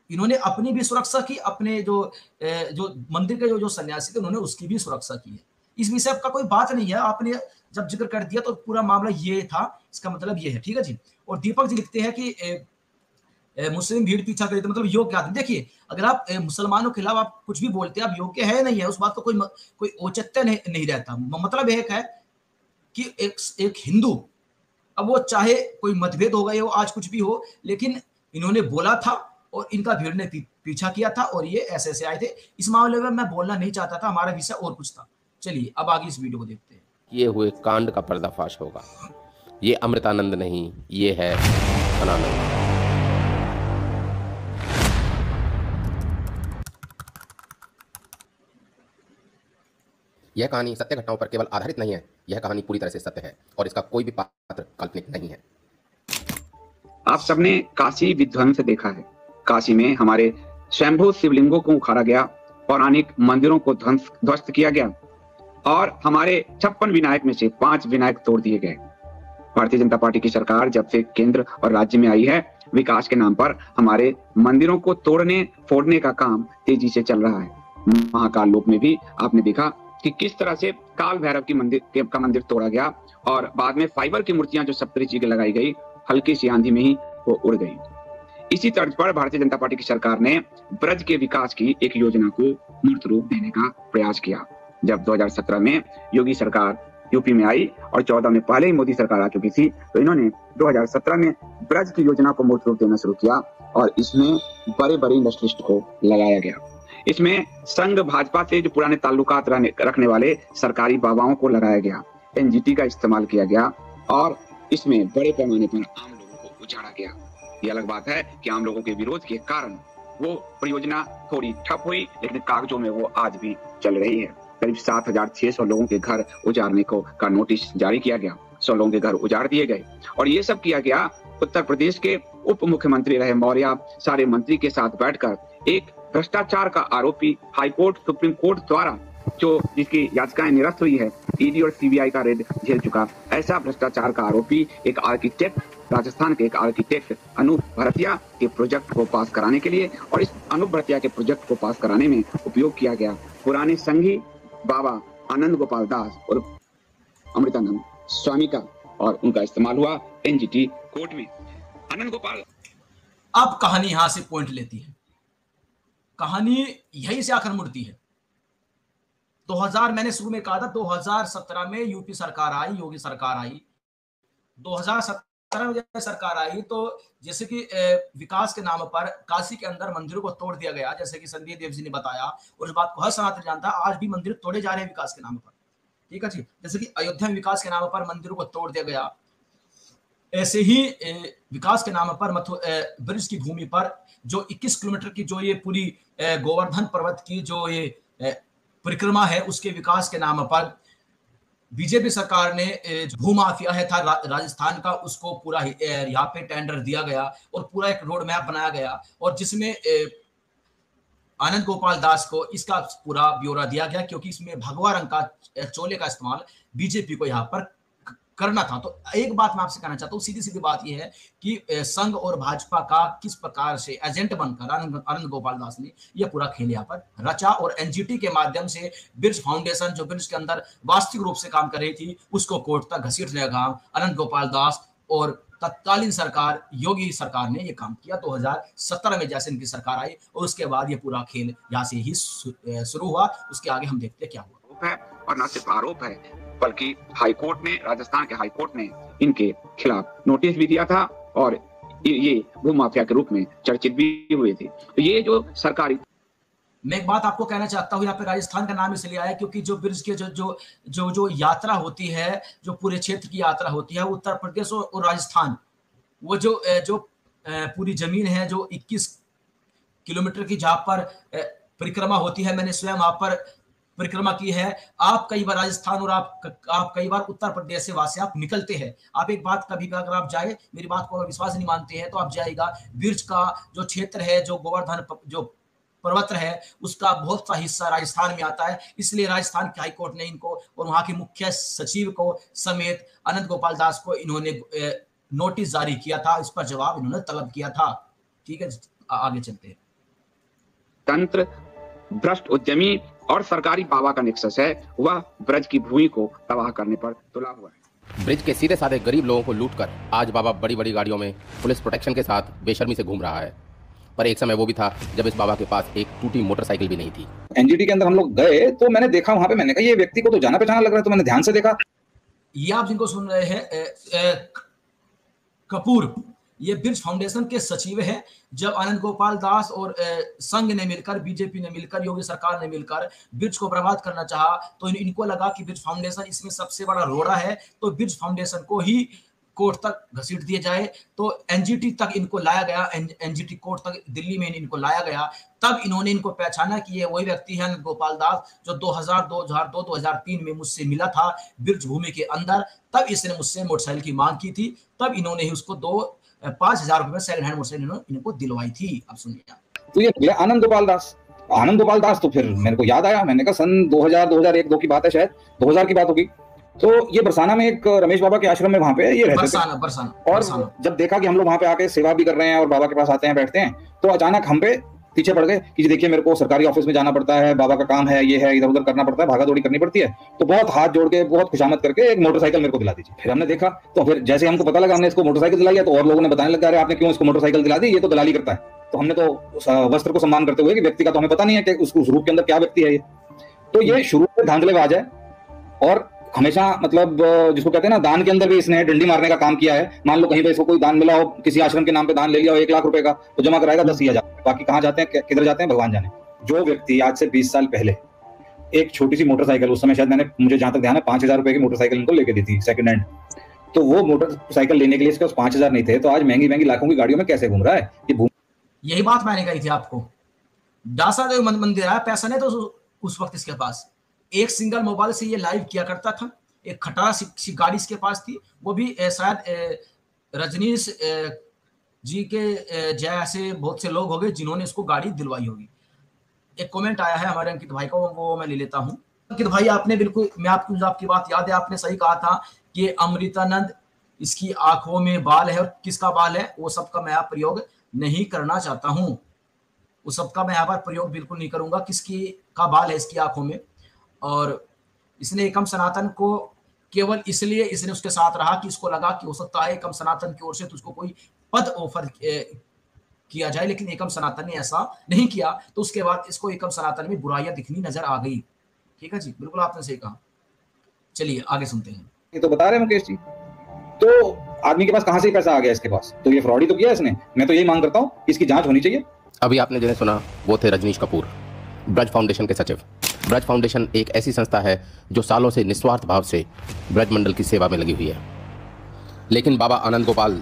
इन्होंने अपनी भी सुरक्षा की, अपने जो मंदिर के जो सन्यासी थे उन्होंने उसकी भी सुरक्षा की है। इस विषय का कोई बात नहीं है, आपने जब जिक्र कर दिया तो पूरा मामला ये था, इसका मतलब ये है। ठीक है जी। और दीपक जी लिखते हैं कि मुस्लिम भीड़ पीछा करे तो मतलब योग्य आदमी। देखिए अगर आप मुसलमानों के खिलाफ आप कुछ भी बोलते हैं, आप योग्य है नहीं है, उस बात का कोई औचित्य नहीं रहता। मतलब एक है कि एक हिंदू, अब वो चाहे कोई मतभेद हो गए हो, आज कुछ भी हो, लेकिन इन्होंने बोला था और इनका भीड़ ने पीछा किया था और ये ऐसे आए थे। इस मामले में मैं बोलना नहीं चाहता था, हमारा विषय और कुछ था। चलिए अब आगे इस वीडियो को देखते हैं। ये हुए कांड का पर्दाफाश होगा। ये अमृतानंद नहीं, ये है सनानंद। यह कहानी सत्य घटनाओं पर केवल आधारित नहीं है, यह कहानी पूरी तरह से सत्य है और इसका कोई भी पात्र काल्पनिक नहीं है। आप सबने काशी विध्वंस देखा है। काशी में हमारे स्वयंभू शिवलिंगों को उखाड़ा गया, पौराणिक मंदिरों को ध्वस्त किया गया और हमारे 56 विनायक में से 5 विनायक तोड़ दिए गए। भारतीय जनता पार्टी की सरकार जब से केंद्र और राज्य में आई है, विकास के नाम पर हमारे मंदिरों को तोड़ने फोड़ने का काम तेजी से चल रहा है। महाकाल लोक में भी आपने देखा कि किस तरह से काल भैरव का मंदिर तोड़ा गया और बाद में फाइबर की मूर्तियां जो सप्तऋषि की लगाई गई, हल्की सी आंधी में ही वो उड़ गई। इसी तर्ज पर भारतीय जनता पार्टी की सरकार ने ब्रज के विकास की एक योजना को मूर्त रूप देने का प्रयास किया। जब 2017 में योगी सरकार यूपी में आई और 14 में पहले ही मोदी सरकार आ चुकी थी, तो इन्होंने 2017 में ब्रज की योजना को मूर्त रूप देना शुरू किया और इसमें बड़े बड़े इंडस्ट्रिस्ट को लगाया गया। इसमें संघ भाजपा से जो पुराने ताल्लुकात रखने वाले सरकारी बाबाओं को लगाया गया, एनजीटी का इस्तेमाल किया गया और इसमें बड़े पैमाने पर आम लोगों को उजाड़ा गया। ये अलग बात है कि आम लोगों के विरोध के कारण वो परियोजना थोड़ी ठप हुई, लेकिन कागजों में वो आज भी चल रही है। करीब 7,600 लोगों के घर उजाड़ने का नोटिस जारी किया गया, 100 लोगों के घर उजाड़ दिए गए और ये सब किया गया उत्तर प्रदेश के उप मुख्यमंत्री रहे मौर्य सारे मंत्री के साथ बैठकर एक भ्रष्टाचार का आरोपी हाईकोर्ट सुप्रीम कोर्ट द्वारा जो जिसकी याचिकाएं निरस्त हुई है, ईडी और सीबीआई का रेड झेल चुका ऐसा भ्रष्टाचार का आरोपी एक आर्किटेक्ट, राजस्थान के एक आर्किटेक्ट अनूप भरतिया के प्रोजेक्ट को पास कराने के लिए और इस अनूप भरतिया के प्रोजेक्ट को पास कराने में उपयोग किया गया पुराने संघी बाबा आनंद गोपाल दास और अमृतानंद स्वामी का, और उनका इस्तेमाल हुआ एनजीटी कोर्ट में। आनंद गोपाल। अब कहानी यहां से पॉइंट लेती है, कहानी यहीं से आकर मुड़ती है। 2000 मैंने शुरू में कहा था 2017 में यूपी सरकार आई, योगी सरकार आई। 2017 में जब सरकार आई तो जैसे कि विकास के नाम पर काशी के अंदर मंदिरों को तोड़ दिया गया, जैसे कि संजय देव जी ने बताया, और इस बात को हर सनातन जानता है, आज भी मंदिर तोड़े जा रहे हैं विकास के नाम पर। ठीक है जी, जैसे कि अयोध्या में विकास के नाम पर मंदिरों को तोड़ दिया गया, ऐसे ही विकास के नाम पर ब्रिज की भूमि पर जो 21 किलोमीटर की जो ये पूरी गोवर्धन पर्वत की जो ये परिक्रमा है, उसके विकास के नाम पर बीजेपी सरकार ने भूमाफिया है था राजस्थान का, उसको पूरा यहाँ पे टेंडर दिया गया और पूरा एक रोड मैप बनाया गया, और जिसमें आनंद गोपाल दास को इसका पूरा ब्यौरा दिया गया, क्योंकि इसमें भगवा रंग का चोले का इस्तेमाल बीजेपी को यहाँ पर करना था। तो एक बात मैं आपसे कहना चाहता हूँ, सीधी सीधी बात यह है कि संघ और भाजपा का किस प्रकार से एजेंट बनकर आनंद गोपाल दास ने यह पूरा खेल यहाँ पर रचा, और एनजीटी के माध्यम से ब्रिज फाउंडेशन जो ब्रिज के अंदर वास्तविक रूप से काम कर रही थी उसको कोर्ट तक घसीटने का काम आनंद गोपाल दास और तत्कालीन सरकार योगी सरकार ने यह काम किया। 2017 में जैसे इनकी सरकार आई और उसके बाद ये पूरा खेल यहाँ से ही शुरू हुआ। उसके आगे हम देखते हैं क्या हुआ। है और न सिर्फ आरोप है बल्कि हाईकोर्ट ने, राजस्थान के हाईकोर्ट ने इनके खिलाफ नोटिस भी दिया था और ये भूमाफिया के रूप में चर्चित भी हुए थे। तो ये जो सरकारी, मैं एक बात आपको कहना चाहता हूँ, यहाँ पे राजस्थान का नाम इसलिए आया क्योंकि जो ब्रिज के जो यात्रा होती है, जो पूरे क्षेत्र की यात्रा होती है, उत्तर प्रदेश और राजस्थान, वो जो पूरी जमीन है जो 21 किलोमीटर की जहाँ पर परिक्रमा होती है, मैंने स्वयं वहां पर परिक्रमा की है। आप कई बार राजस्थान और आप कई बार उत्तर प्रदेश से वहां से आप निकलते हैं। आप एक बात कभी अगर आप जाए, मेरी बात को अगर विश्वास नहीं मानते हैं तो आप जाएगा, ब्रिज का जो क्षेत्र है, जो गोवर्धन जो पर्वत है, उसका बहुत सा हिस्सा राजस्थान में आता है। इसलिए राजस्थान के हाईकोर्ट ने इनको और वहां के मुख्य सचिव को समेत आनंद गोपाल दास को इन्होंने नोटिस जारी किया था, इस पर जवाब इन्होंने तलब किया था। ठीक है, आगे चलते हैं। तंत्र, भ्रष्ट उद्यमी और सरकारी बाबा का निक्सस है, वह ब्रज की भूमि को तबाह करने पर तुला हुआ है। ब्रिज के सीधे साधे गरीब लोगों को लूटकर आज बाबा बड़ी बड़ी गाड़ियों में पुलिस प्रोटेक्शन के साथ बेशर्मी से घूम रहा है, पर एक समय वो भी था जब इस बाबा के पास एक टूटी मोटरसाइकिल भी नहीं थी। एनजीटी के अंदर हम लोग गए तो मैंने देखा वहां पे, मैंने कहा ये व्यक्ति को तो जाना पहचाना लग रहा है, तो मैंने ध्यान से देखा। ये आप जिनको सुन रहे हैं कपूर, ये ब्रिज फाउंडेशन के सचिव हैं। जब आनंद गोपाल दास और संघ ने मिलकर, बीजेपी ने मिलकर, योगी सरकार ने मिलकर ब्रिज को बर्बाद करना चाहा, तो इनको लगा कि ब्रिज फाउंडेशन इसमें सबसे बड़ा रोड़ा है, तो ब्रिज फाउंडेशन को ही कोर्ट तक घसीट दिया जाए। तो एनजीटी तक इनको लाया गया, एनजीटी कोर्ट तक दिल्ली में इनको लाया गया। तब इन्होंने इनको पहचाना कि ये वही व्यक्ति है आनंद गोपाल दास जो 2002-2003 में मुझसे मिला था ब्रिज भूमि के अंदर। तब इसने मुझसे मोटरसाइकिल की मांग की थी, तब इन्होंने ही उसको 5,000 रुपए में सेकंड हैंड मोटरसाइकिल इनको दिलवाई थी। अब सुनिए, तो ये आनंद गोपाल दास तो फिर मेरे को याद आया, मैंने कहा सन 2000-2001-2 की बात है, शायद 2000 की बात होगी। तो ये बरसाना में एक रमेश बाबा के आश्रम में वहां पे ये रहते थे। बरसाना। जब देखा कि हम लोग वहां पे आके सेवा भी कर रहे हैं और बाबा के पास आते हैं, बैठते हैं, तो अचानक हम पे पीछे पड़ गए कि देखिए मेरे को सरकारी ऑफिस में जाना पड़ता है, बाबा का काम है, ये है, इधर उधर करना पड़ता है, भागा दौड़ी करनी पड़ती है। तो बहुत हाथ जोड़ के, बहुत खुशामद करके एक मोटरसाइकिल मेरे को दिला दीजिए। फिर हमने देखा, तो फिर जैसे हमको पता लगा, हमने इसको मोटरसाइकिल दिलाई है, तो और लोगों ने बताने लगा, अरे आपने क्यों इसको मोटरसाइकिल दिला दी, ये तो दलाली करता है। तो हमने तो वस्त्र को सम्मान करते हुए कि व्यक्ति का तो हमें पता नहीं है कि उस रूप के अंदर क्या व्यक्ति है ये। तो ये शुरू से धांधलेबाज है और हमेशा मतलब जिसको कहते हैं ना, दान के अंदर भी इसने डंडी मारने का काम किया है। मान लो कहीं पे इसको कोई दान मिला हो, किसी आश्रम के नाम पे दान ले लिया हो 1 लाख रुपए का, तो जमा कराएगा 10,000, बाकी कहाँ जाते हैं, किधर जाते हैं, भगवान जाने। जो व्यक्ति आज से 20 साल पहले एक छोटी सी मोटरसाइकिल, उस समय शायद मुझे जहां तक ध्यान है 5,000 रुपए की मोटरसाइकिल इनको लेके दी थी सेकंड हैंड, तो वो मोटरसाइकिल लेने के लिए इसके पास 5,000 नहीं थे, तो आज महंगी महंगी लाखों की गाड़ियों में कैसे घूम रहा है। यही बात मैंने कही थी आपको। दासा देव मंदिर आया, पैसा नहीं तो उस वक्त इसके पास एक सिंगल मोबाइल से ये लाइव किया करता था। एक खटारा सी गाड़ी इसके पास थी, वो भी शायद रजनीश जी के जैसे बहुत से लोग हो गए जिन्होंने इसको गाड़ी दिलवाई होगी। एक कमेंट आया है हमारे अंकित भाई का, वो मैं ले लेता हूं। अंकित भाई आपने बिल्कुल, मैं आपकी बात याद है, आपने सही कहा था कि अमृतानंद इसकी आंखों में बाल है, और किसका बाल है वो सबका मैं यहाँ प्रयोग नहीं करना चाहता हूं, वो सबका मैं यहाँ पर प्रयोग बिल्कुल नहीं करूंगा, किसकी का बाल है इसकी आंखों में। और इसने एकम सनातन को केवल इसलिए इसने उसके साथ रहा कि इसको लगा कि हो सकता है एकम सनातन की ओर से तुझको कोई पद ऑफर किया जाए, लेकिन एकम सनातन ने ऐसा नहीं किया, तो उसके बाद इसको एकम सनातन में बुराइयां दिखनी नजर आ गई। ठीक है जी, बिल्कुल आपने सही कहा। चलिए आगे सुनते हैं। ये तो बता रहे हैं मुकेश जी, तो आदमी के पास कहां से पैसा आ गया इसके पास, तो ये फ्रॉड ही तो किया इसने। मैं तो यही मांग करता हूं, इसकी जांच होनी चाहिए। अभी आपने जिन्हें सुना वो थे रजनीश कपूर, ब्रज फाउंडेशन के सचिव। ब्रज फाउंडेशन एक ऐसी संस्था है जो सालों से निस्वार्थ भाव से ब्रज मंडल की सेवा में लगी हुई है। लेकिन बाबा आनंद गोपाल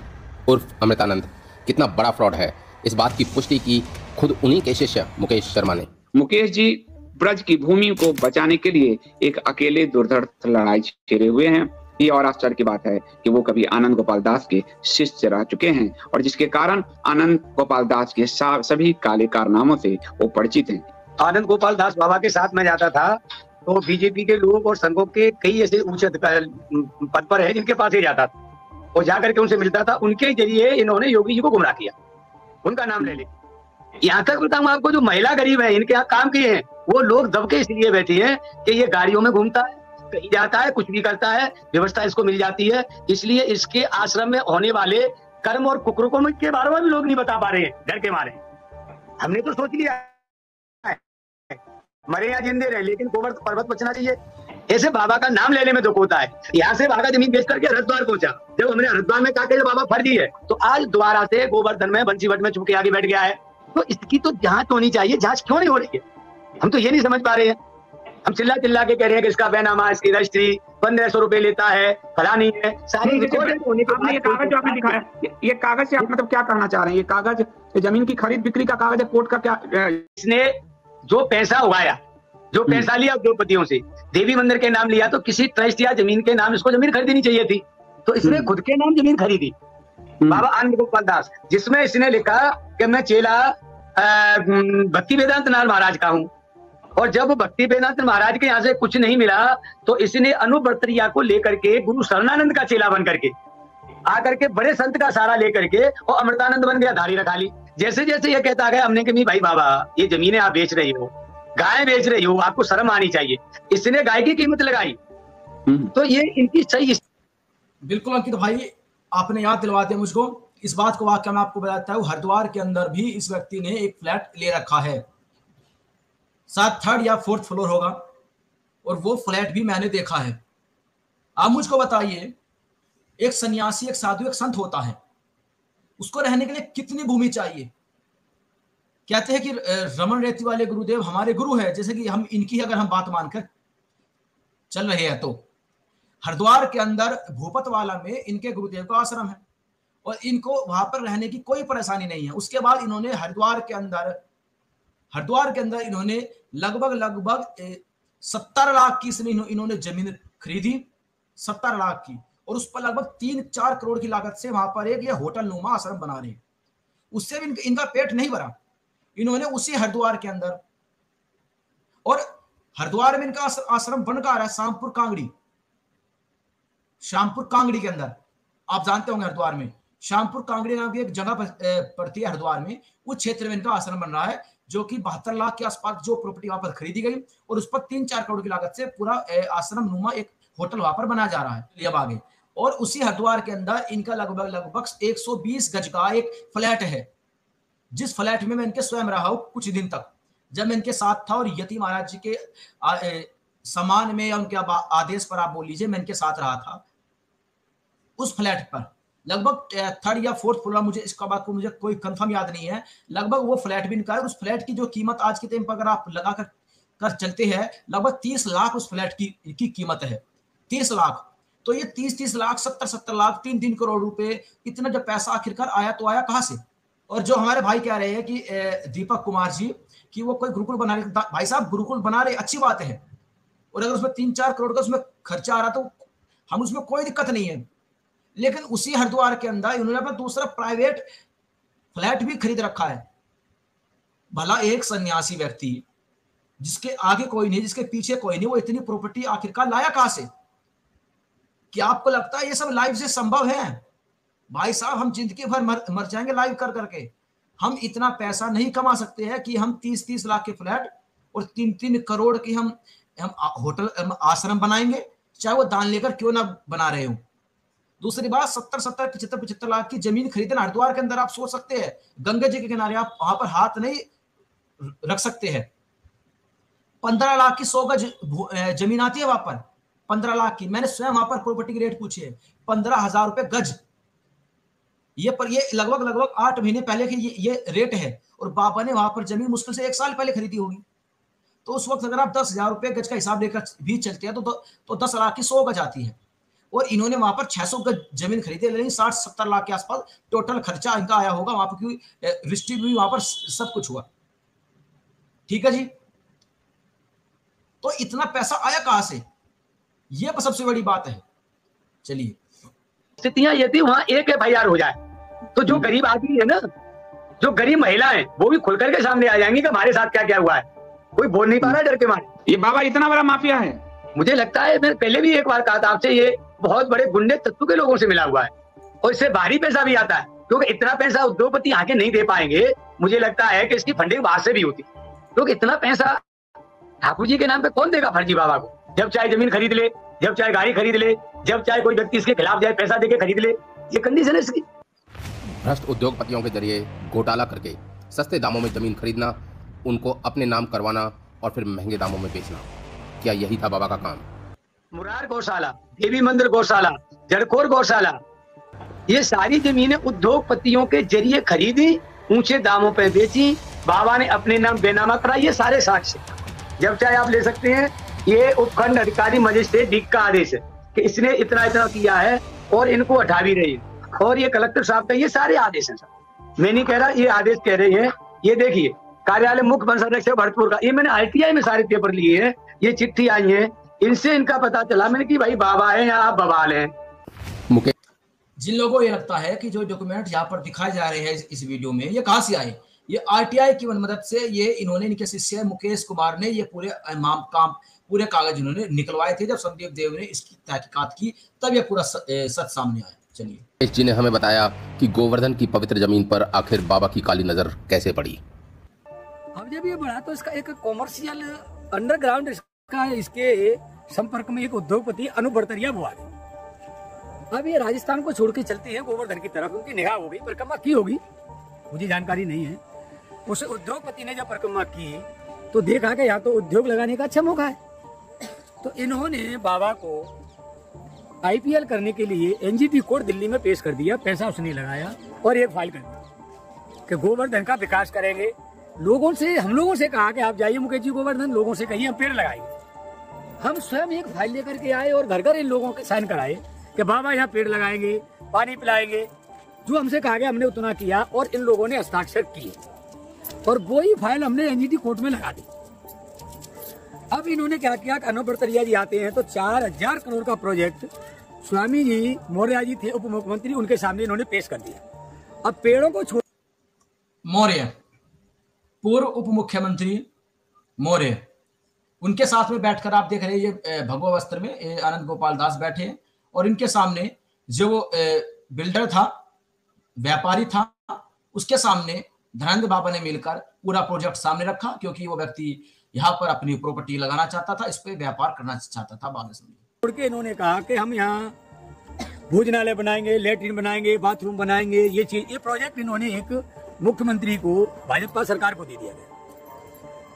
उर्फ अमृतानंद कितना बड़ा फ्रॉड है, इस बात की पुष्टि की खुद उन्हीं के शिष्य मुकेश शर्मा ने। मुकेश जी ब्रज की भूमि को बचाने के लिए एक अकेले दुर्धर्ष लड़ाई छेड़े हुए हैं। ये और आश्चर्य की बात है कि वो कभी आनंद गोपाल दास के शिष्य रह चुके हैं, और जिसके कारण आनंद गोपाल दास के सभी काले कारनामों से वो परिचित हैं। आनंद गोपाल दास बाबा के साथ में जाता था, तो बीजेपी के लोग और संघों के कई ऐसे ऊंचे पद पर है जिनके पास ही जाता था और जाकर के उनसे मिलता था। उनके जरिए इन्होंने योगी जी को गुमराह किया, उनका नाम ले ले। यहाँ तक बताऊं आपको, जो महिला गरीब है इनके यहाँ काम किए हैं, वो लोग दबके इसलिए बैठी हैं कि ये गाड़ियों में घूमता है, कहीं जाता है, कुछ भी करता है, व्यवस्था इसको मिल जाती है, इसलिए इसके आश्रम में होने वाले कर्म और कुकर्मों के बारे में भी लोग नहीं बता पा रहे हैं, डर के मारे। हमने तो सोच लिया मरे या जिंदे रहे, लेकिन गोवर्धन पर्वत बचना चाहिए। ऐसे बाबा का नाम लेने में दुख होता है। यहाँ से भागा जमीन बेच करके हरिद्वार पहुंचा। जब हमने हरिद्वार में कहा कि बाबा फर्जी है, तो आज दोबारा से गोवर्धन में बंसीवट में छुप के आगे बैठ गया है। तो इसकी तो जांच होनी चाहिए। जांच क्यों नहीं हो रही है, हम तो ये नहीं समझ पा रहे हैं। हम चिल्ला चिल्ला के कह रहे हैं कि इसका बैनामा, इसकी रजिस्ट्री 1500 रुपए लेता है, फलानी है, सारी रिकॉर्ड होने के बाद। ये कागज जो आपने दिखाया, ये कागज से आप मतलब क्या कहना चाह रहे हैं? ये कागज जमीन की खरीद बिक्री का कागज है, कोर्ट का क्या? इसने जो पैसा उगाया, जो पैसा लिया उद्योगपतियों से, देवी मंदिर के नाम लिया, तो किसी ट्रस्ट या जमीन के नाम इसको जमीन खरीदनी चाहिए थी, तो इसने खुद के नाम जमीन खरीदी। बाबा आनंद गोपाल दास, जिसमें इसने लिखा कि मैं चेला भक्ति वेदांत नाथ महाराज का हूँ, और जब भक्ति वेदांत महाराज के यहाँ से कुछ नहीं मिला, तो इसने अनुवर्तरिया को लेकर के गुरु शरणानंद का चेला बन करके आकर के बड़े संत का सहारा लेकर के और अमृतानंद बन गया, धारी रखा ली। जैसे जैसे ये कहता गया, हमने कहा भाई बाबा ये जमीनें आप बेच रही हो, गाय बेच रही हो, आपको शर्म आनी चाहिए। इसने गाय की कीमत लगाई, तो ये इनकी सही। बिल्कुल अंकित भाई, आपने याद दिलवा दिया मुझको। इस बात को वाकया मैं आपको बताता हूँ, हरिद्वार के अंदर भी इस व्यक्ति ने एक फ्लैट ले रखा है, शायद 3rd या 4th फ्लोर होगा, और वो फ्लैट भी मैंने देखा है। आप मुझको बताइए, एक सन्यासी, एक साधु, एक संत होता है, उसको रहने के लिए कितनी भूमि चाहिए? कहते हैं कि रमन रेती वाले गुरुदेव हमारे गुरु है, जैसे कि हम इनकी अगर हम बात मानकर चल रहे हैं, तो हरिद्वार के अंदर भूपतवाला में इनके गुरुदेव का आश्रम है, और इनको वहां पर रहने की कोई परेशानी नहीं है। उसके बाद इन्होंने हरिद्वार के अंदर इन्होंने लगभग 70 लाख की इन्होंने जमीन खरीदी, 70 लाख की, और उस पर लगभग 3-4 करोड़ की लागत से वहां पर एक ये होटल नुमा आश्रम बना रहे हैं। उससे भी इनका पेट नहीं भरा। इन्होंने उसी हरिद्वार के अंदर, और हरिद्वार में इनका आश्रम बनकर आ रहा है शामपुर कांगड़ी के अंदर। आप जानते होंगे हरिद्वार में शामपुर कांगड़ी नाम की एक जगह पड़ती है हरिद्वार में, उस क्षेत्र में इनका आश्रम बन रहा है, जो कि 72 लाख के आसपास जो प्रॉपर्टी वहां पर खरीदी गई, और उस पर 3-4 करोड़ की लागत से पूरा आश्रम नुमा एक होटल वहां पर बना जा रहा है। अब आगे, और उसी हरिद्वार के अंदर इनका लगभग 120 गज का एक फ्लैट है, जिस फ्लैट में मैं इनके स्वयं रहा हूं कुछ दिन तक, जब मैं इनके साथ था, और यति महाराज जी के सम्मान में या उनके आदेश पर आप बोल लीजिए, मैं इनके साथ रहा था। उस फ्लैट पर लगभग 3rd या 4th फ्लोर, मुझे इसका बात को मुझे कोई कंफर्म याद नहीं है, लगभग वो फ्लैट भी इनका है। उस फ्लैट की जो कीमत आज के टाइम पर अगर आप लगा कर चलते हैं, लगभग 30 लाख उस फ्लैट की कीमत है, 30 लाख। तो ये 30 लाख, 70 लाख, 3 करोड़ रुपए, इतना जब पैसा आखिरकार आया तो आया कहां से? और जो हमारे भाई कह रहे हैं कि दीपक कुमार जी कि वो कोई गुरुकुल बना रहे, भाई साहब गुरुकुल बना रहे अच्छी बात है, और अगर उसमें 3-4 करोड़ का उसमें खर्चा आ रहा तो हम उसमें कोई दिक्कत नहीं है। लेकिन उसी हरिद्वार के अंदर इन्होंने अपना दूसरा प्राइवेट फ्लैट भी खरीद रखा है। भला एक सन्यासी व्यक्ति जिसके आगे कोई नहीं, जिसके पीछे कोई नहीं, वो इतनी प्रॉपर्टी आखिरकार लाया कहां से? क्या आपको लगता है ये सब लाइव से संभव है? भाई साहब, हम जिंदगी भर मर जाएंगे लाइव कर करके। हम इतना पैसा नहीं कमा सकते हैं कि हम 30-30 लाख के फ्लैट और 3-3 करोड़ की हम होटल आश्रम बनाएंगे, चाहे वो दान लेकर क्यों ना बना रहे हो। दूसरी बात, 70-70, 75-75 लाख की जमीन खरीदना हरिद्वार के अंदर, आप सोच सकते हैं, गंगा जी के किनारे आप वहां पर हाथ नहीं रख सकते हैं। 15 लाख की 100 गज जमीन आती है वहां पर, 15 लाख की। मैंने स्वयं वहां पर प्रॉपर्टी की रेट पूछी है, 15,000 रुपए गज। ये लगभग 8 महीने पहले की ये रेट है, और बाबा ने वहां पर जमीन मुश्किल से 1 साल पहले खरीदी होगी। तो उस वक्त अगर आप 10,000 रुपए गज का हिसाब लेकर भी चलते हैं तो 10 लाख की 100 गज आती है, और इन्होंने वहां पर 600 गज जमीन खरीदी, लेकिन 60-70 लाख के आसपास टोटल खर्चा इनका आया होगा वहां पर, क्योंकि रजिस्ट्री भी वहां पर सब कुछ हुआ। ठीक है जी, तो इतना पैसा आया कहां से, ये सबसे बड़ी बात है। चलिए, स्थितियां ये थी, वहां एक FIR हो जाए तो जो गरीब आदमी है ना, जो गरीब महिला है, वो भी खुल करके सामने आ जाएंगी कि हमारे साथ क्या क्या हुआ है। कोई बोल नहीं पा रहा डर के मारे। ये बाबा इतना बड़ा माफिया है। मुझे लगता है, मैंने पहले भी एक बार कहा था आपसे, ये बहुत बड़े गुंडे तत्व के लोगों से मिला हुआ है, और इससे भारी पैसा भी आता है, क्योंकि इतना पैसा उद्योगपति आके नहीं दे पाएंगे। मुझे लगता है कि इसकी फंडिंग बाहर से भी होती, क्योंकि इतना पैसा ठाकुर जी के नाम पे कौन देगा फर्जी बाबा को? जब चाहे जमीन खरीद ले, जब चाहे गाड़ी खरीद ले, जब चाहे कोई व्यक्ति इसके खिलाफ जाए पैसा देके खरीद ले, ये कंडीशन है इसकी। भ्रष्ट उद्योगपतियों के जरिए घोटाला करके सस्ते दामों में जमीन खरीदना, उनको अपने नाम करवाना और फिर महंगे दामों में बेचना, क्या यही था बाबा का काम? मुरार गौशाला, देवी मंदिर गौशाला, जड़खोर गौशाला, ये सारी जमीनें उद्योगपतियों के जरिए खरीदी, ऊंचे दामों पे बेची, बाबा ने अपने नाम बेनामा करा। ये सारे साक्ष्य जब चाहे आप ले सकते हैं। ये उपखंड अधिकारी मजिस्ट्रेट डीक का आदेश है कि इसने इतना इतना किया है और इनको हटा भी रही है, और ये कलेक्टर साहब का ये सारे आदेश हैं सर। मैं नहीं कह रहा, ये आदेश कह रहे हैं। ये देखिए, कार्यालय मुख्य वन संरक्षक भरतपुर का, ये मैंने ITI में सारे पेपर लिए हैं, ये चिट्ठी आई है, इनसे इनका पता चला मैंने कि भाई बाबा है या आप बवाल हैं। जिन लोगों को ये लगता है कि जो डॉक्यूमेंट यहाँ पर दिखाए जा रहे हैं इस वीडियो में, ये कहां से आए, ये RTI की मदद से, ये इन्होंने, इनके शिष्य मुकेश कुमार ने ये पूरे कागज इन्होंने निकलवाए थे। जब संदीप देव ने इसकी तहकीकात की, तब ये पूरा सच सामने आया। चलिए, इस जी ने हमें बताया कि गोवर्धन की पवित्र जमीन पर आखिर बाबा की काली नजर कैसे पड़ी। अब जब ये बढ़ा तो इसका एक कॉमर्शियल अंडरग्राउंड इसके संपर्क में एक उद्योगपति अनूप बड़तरिया वो आ गए। अब ये राजस्थान को छोड़ के चलते हैं गोवर्धन की तरफ, उनकी निगाह हो गई, परिक्रमा की होगी, मुझे जानकारी नहीं है। उस उद्योगपति ने जब परिक्रमा की तो देखा कि यहाँ तो उद्योग लगाने का अच्छा मौका है, तो इन्होंने बाबा को IPL करने के लिए NGT कोर्ट दिल्ली में पेश कर दिया। पैसा उसने लगाया और एक फाइल कर दी कि गोवर्धन का विकास करेंगे। हम लोगों से कहा कि आप जाइए मुकेश जी गोवर्धन, लोगों से कहिए हम पेड़ लगाएंगे। हम स्वयं एक फाइल लेकर के आए और घर घर इन लोगों के साइन कराए कि बाबा यहाँ पेड़ लगाएंगे, पानी पिलाएंगे। जो हमसे कहा गया हमने उतना किया, और इन लोगों ने हस्ताक्षर किए, और वही फाइल हमने NGT कोर्ट में लगा दी। अब इन्होंने क्या किया कि अनूप बड़तरिया जी आते हैं तो 4,000 करोड़ का प्रोजेक्ट स्वामी जी मौर्य जी थे उप मुख्यमंत्री, उनके सामने इन्होंने पेश कर दिया। अब पेड़ों को छोड़, मौर्य पूर्व उप मुख्यमंत्री मौर्य, उनके साथ में बैठकर आप देख रहे हैं, ये भगवा वस्त्र में आनंद गोपाल दास बैठे हैं, और इनके सामने जो वो बिल्डर था, व्यापारी था, उसके सामने धनंजय बाबा ने मिलकर पूरा प्रोजेक्ट सामने रखा, क्योंकि वो व्यक्ति यहाँ पर अपनी प्रॉपर्टी लगाना चाहता था, इस पे व्यापार करना चाहता था। बाद में छोड़ के इन्होंने कहा कि हम यहाँ भोजनालय बनाएंगे, लेटरिन बनाएंगे, बाथरूम बनाएंगे, ये प्रोजेक्ट इन्होंने एक मुख्यमंत्री को, भाजपा सरकार को दे दिया गया।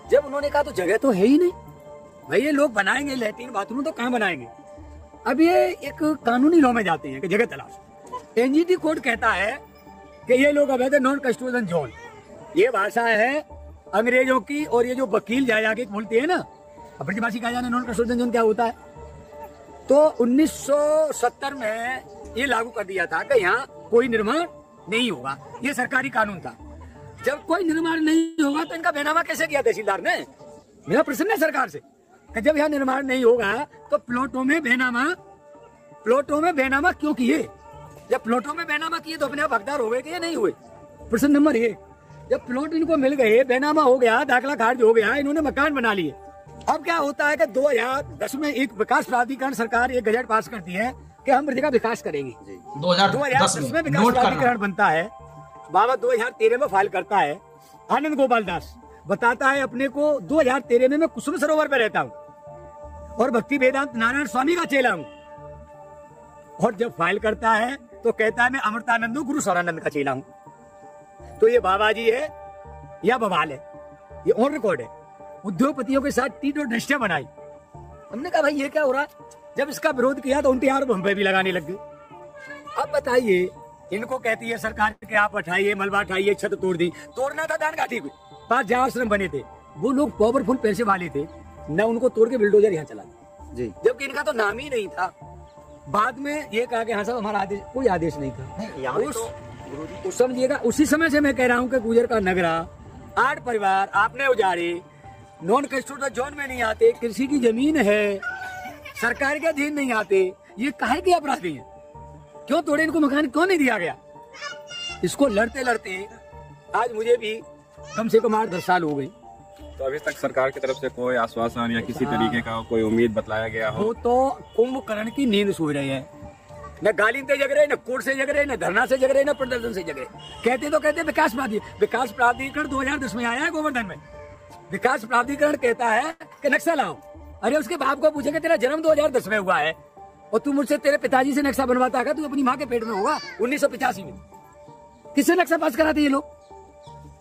जब उन्होंने कहा तो जगह तो है ही नहीं भाई, ये लोग बनाएंगे लेटरिन बाथरूम तो कहाँ बनाएंगे। अब ये एक कानूनी लॉ में जाते हैं कि जगह तलाश। NGT कोर्ट कहता है कि ये लोग अवैध नॉन कस्टोडियन जोन, ये भाषा है अंग्रेजों की, और ये जो वकील जाके बोलते हैं ना, अपनी भाषा का जाने नॉन कस्टोडियन जोन क्या होता है। तो 1970 में ये लागू कर दिया था कि यहाँ कोई निर्माण नहीं होगा, ये सरकारी कानून था। जब कोई निर्माण नहीं होगा तो इनका बेनामा कैसे किया तहसीलदार ने? मेरा प्रश्न है सरकार से कि जब यहाँ निर्माण नहीं होगा तो प्लॉटों में बेनामा क्यों किए? जब प्लॉटों में बेनामा किए तो अपने आप हकदार हो गए कि ये नहीं हुए? प्रश्न नंबर 1। जब प्लॉट इनको मिल गए, बेनामा हो गया, दाखला खारिज हो गया, इन्होंने मकान बना लिए। अब क्या होता है कि 2010 में एक विकास प्राधिकरण सरकार एक गजट पास करती है कि हम ब्रज का विकास करेंगे। 2010 में विकास प्राधिकरण बनता है। बाबा 2013 में फाइल करता है। आनंद गोपाल दास बताता है अपने को 2013 में मैं कुसुम सरोवर पे रहता हूँ और भक्ति वेदांत नारायण स्वामी का चेला हूँ। और जब फाइल करता है तो कहता है मैं अमृतानंद गुरु सौरानंद का चेला हूँ। तो ये बाबा जी है या बवाल है, ये ऑन रिकॉर्ड है। उद्योगपतियों के साथ टीट और दृष्टियां बनाई। हमने कहा भाई ये क्या हो रहा है। जब इसका विरोध किया तो 29 आरोप हम पे भी लगाने लग गए। अब बताइए, इनको कहती है सरकार के आप उठाइए, मलबा उठाइए, छत तोड़ दी। तोड़ना था दान घाटी को, 5 जहाँ आश्रम बने थे, वो लोग पावरफुल पैसे वाले थे न, उनको तोड़ के बिल्डोजर यहाँ चला जी, जबकि इनका तो नाम ही नहीं था। बाद में ये कहा कि हाँ साहब हमारा आदेश, कोई आदेश नहीं था। उस समझिएगा, उसी समय से मैं कह रहा हूँ कि गुजर का नगरा 8 परिवार आपने उजाड़े, नॉन कस्टोडियल जोन में नहीं आते, कृषि की जमीन है, सरकार के अधीन नहीं आते, ये काहे के अपराधी हैं? क्यों तोड़े इनको मकान, क्यों नहीं दिया गया? इसको लड़ते लड़ते आज मुझे भी कम से कम 8-10 साल हो गई। तो अभी तक सरकार की तरफ से कोई आश्वासन या किसी तरीके का कोई उम्मीद बतलाया गया हो? वो तो कुंभकर्ण की नींद सो रहे हैं, न गाली से जग रहे, न कोर्ट से जग रहे, न धरना से जग रहे, न प्रदर्शन से जग रहे। कहते तो कहते विकास प्राधिकरण 2010 में आया है गोवर्धन में। विकास प्राधिकरण कहता है कि नक्शा लाओ। अरे उसके बाप को पूछेगा तेरा जन्म 2010 में हुआ है और तू मुझसे तेरे पिताजी से नक्शा बनवाता है, तू अपनी माँ के पेट में होगा 1985 में। किससे नक्शा पास कराते ये लोग?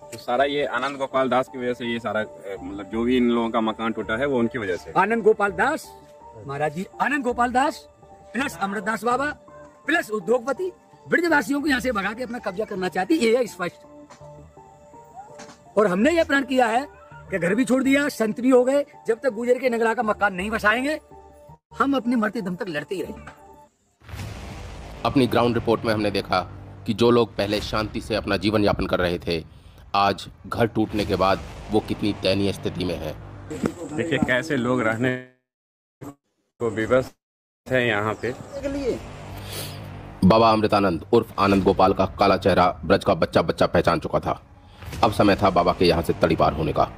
तो सारा ये आनंद गोपाल दास की वजह से ये सारा मतलब जो भी इन लोगों का मकान टूटा है वो उनकी वजह से। आनंद गोपाल दास महाराज जी, आनंद गोपाल दास प्लस अमृतदास बाबा प्लस उद्योगपति ब्रजवासियों को यहाँ से भगा के अपना कब्जा करना चाहती, ये है स्पष्ट। और हमने ये प्रण किया है कि घर भी छोड़ दिया, संत भी हो गए, जब तक गुजर के नगरा का मकान नहीं बसाएंगे हम अपने मरते दम तक लड़ते ही रहेंगे। अपनी ग्राउंड रिपोर्ट में हमने देखा कि जो लोग पहले शांति से अपना जीवन यापन कर रहे थे, आज घर टूटने के बाद वो कितनी दयनीय स्थिति में है। देखिए कैसे लोग रहने को विवश है यहाँ पे। बाबा अमृतानंद उर्फ आनंद गोपाल का काला चेहरा ब्रज का बच्चा बच्चा पहचान चुका था। अब समय था बाबा के यहाँ से तड़ी पार होने का।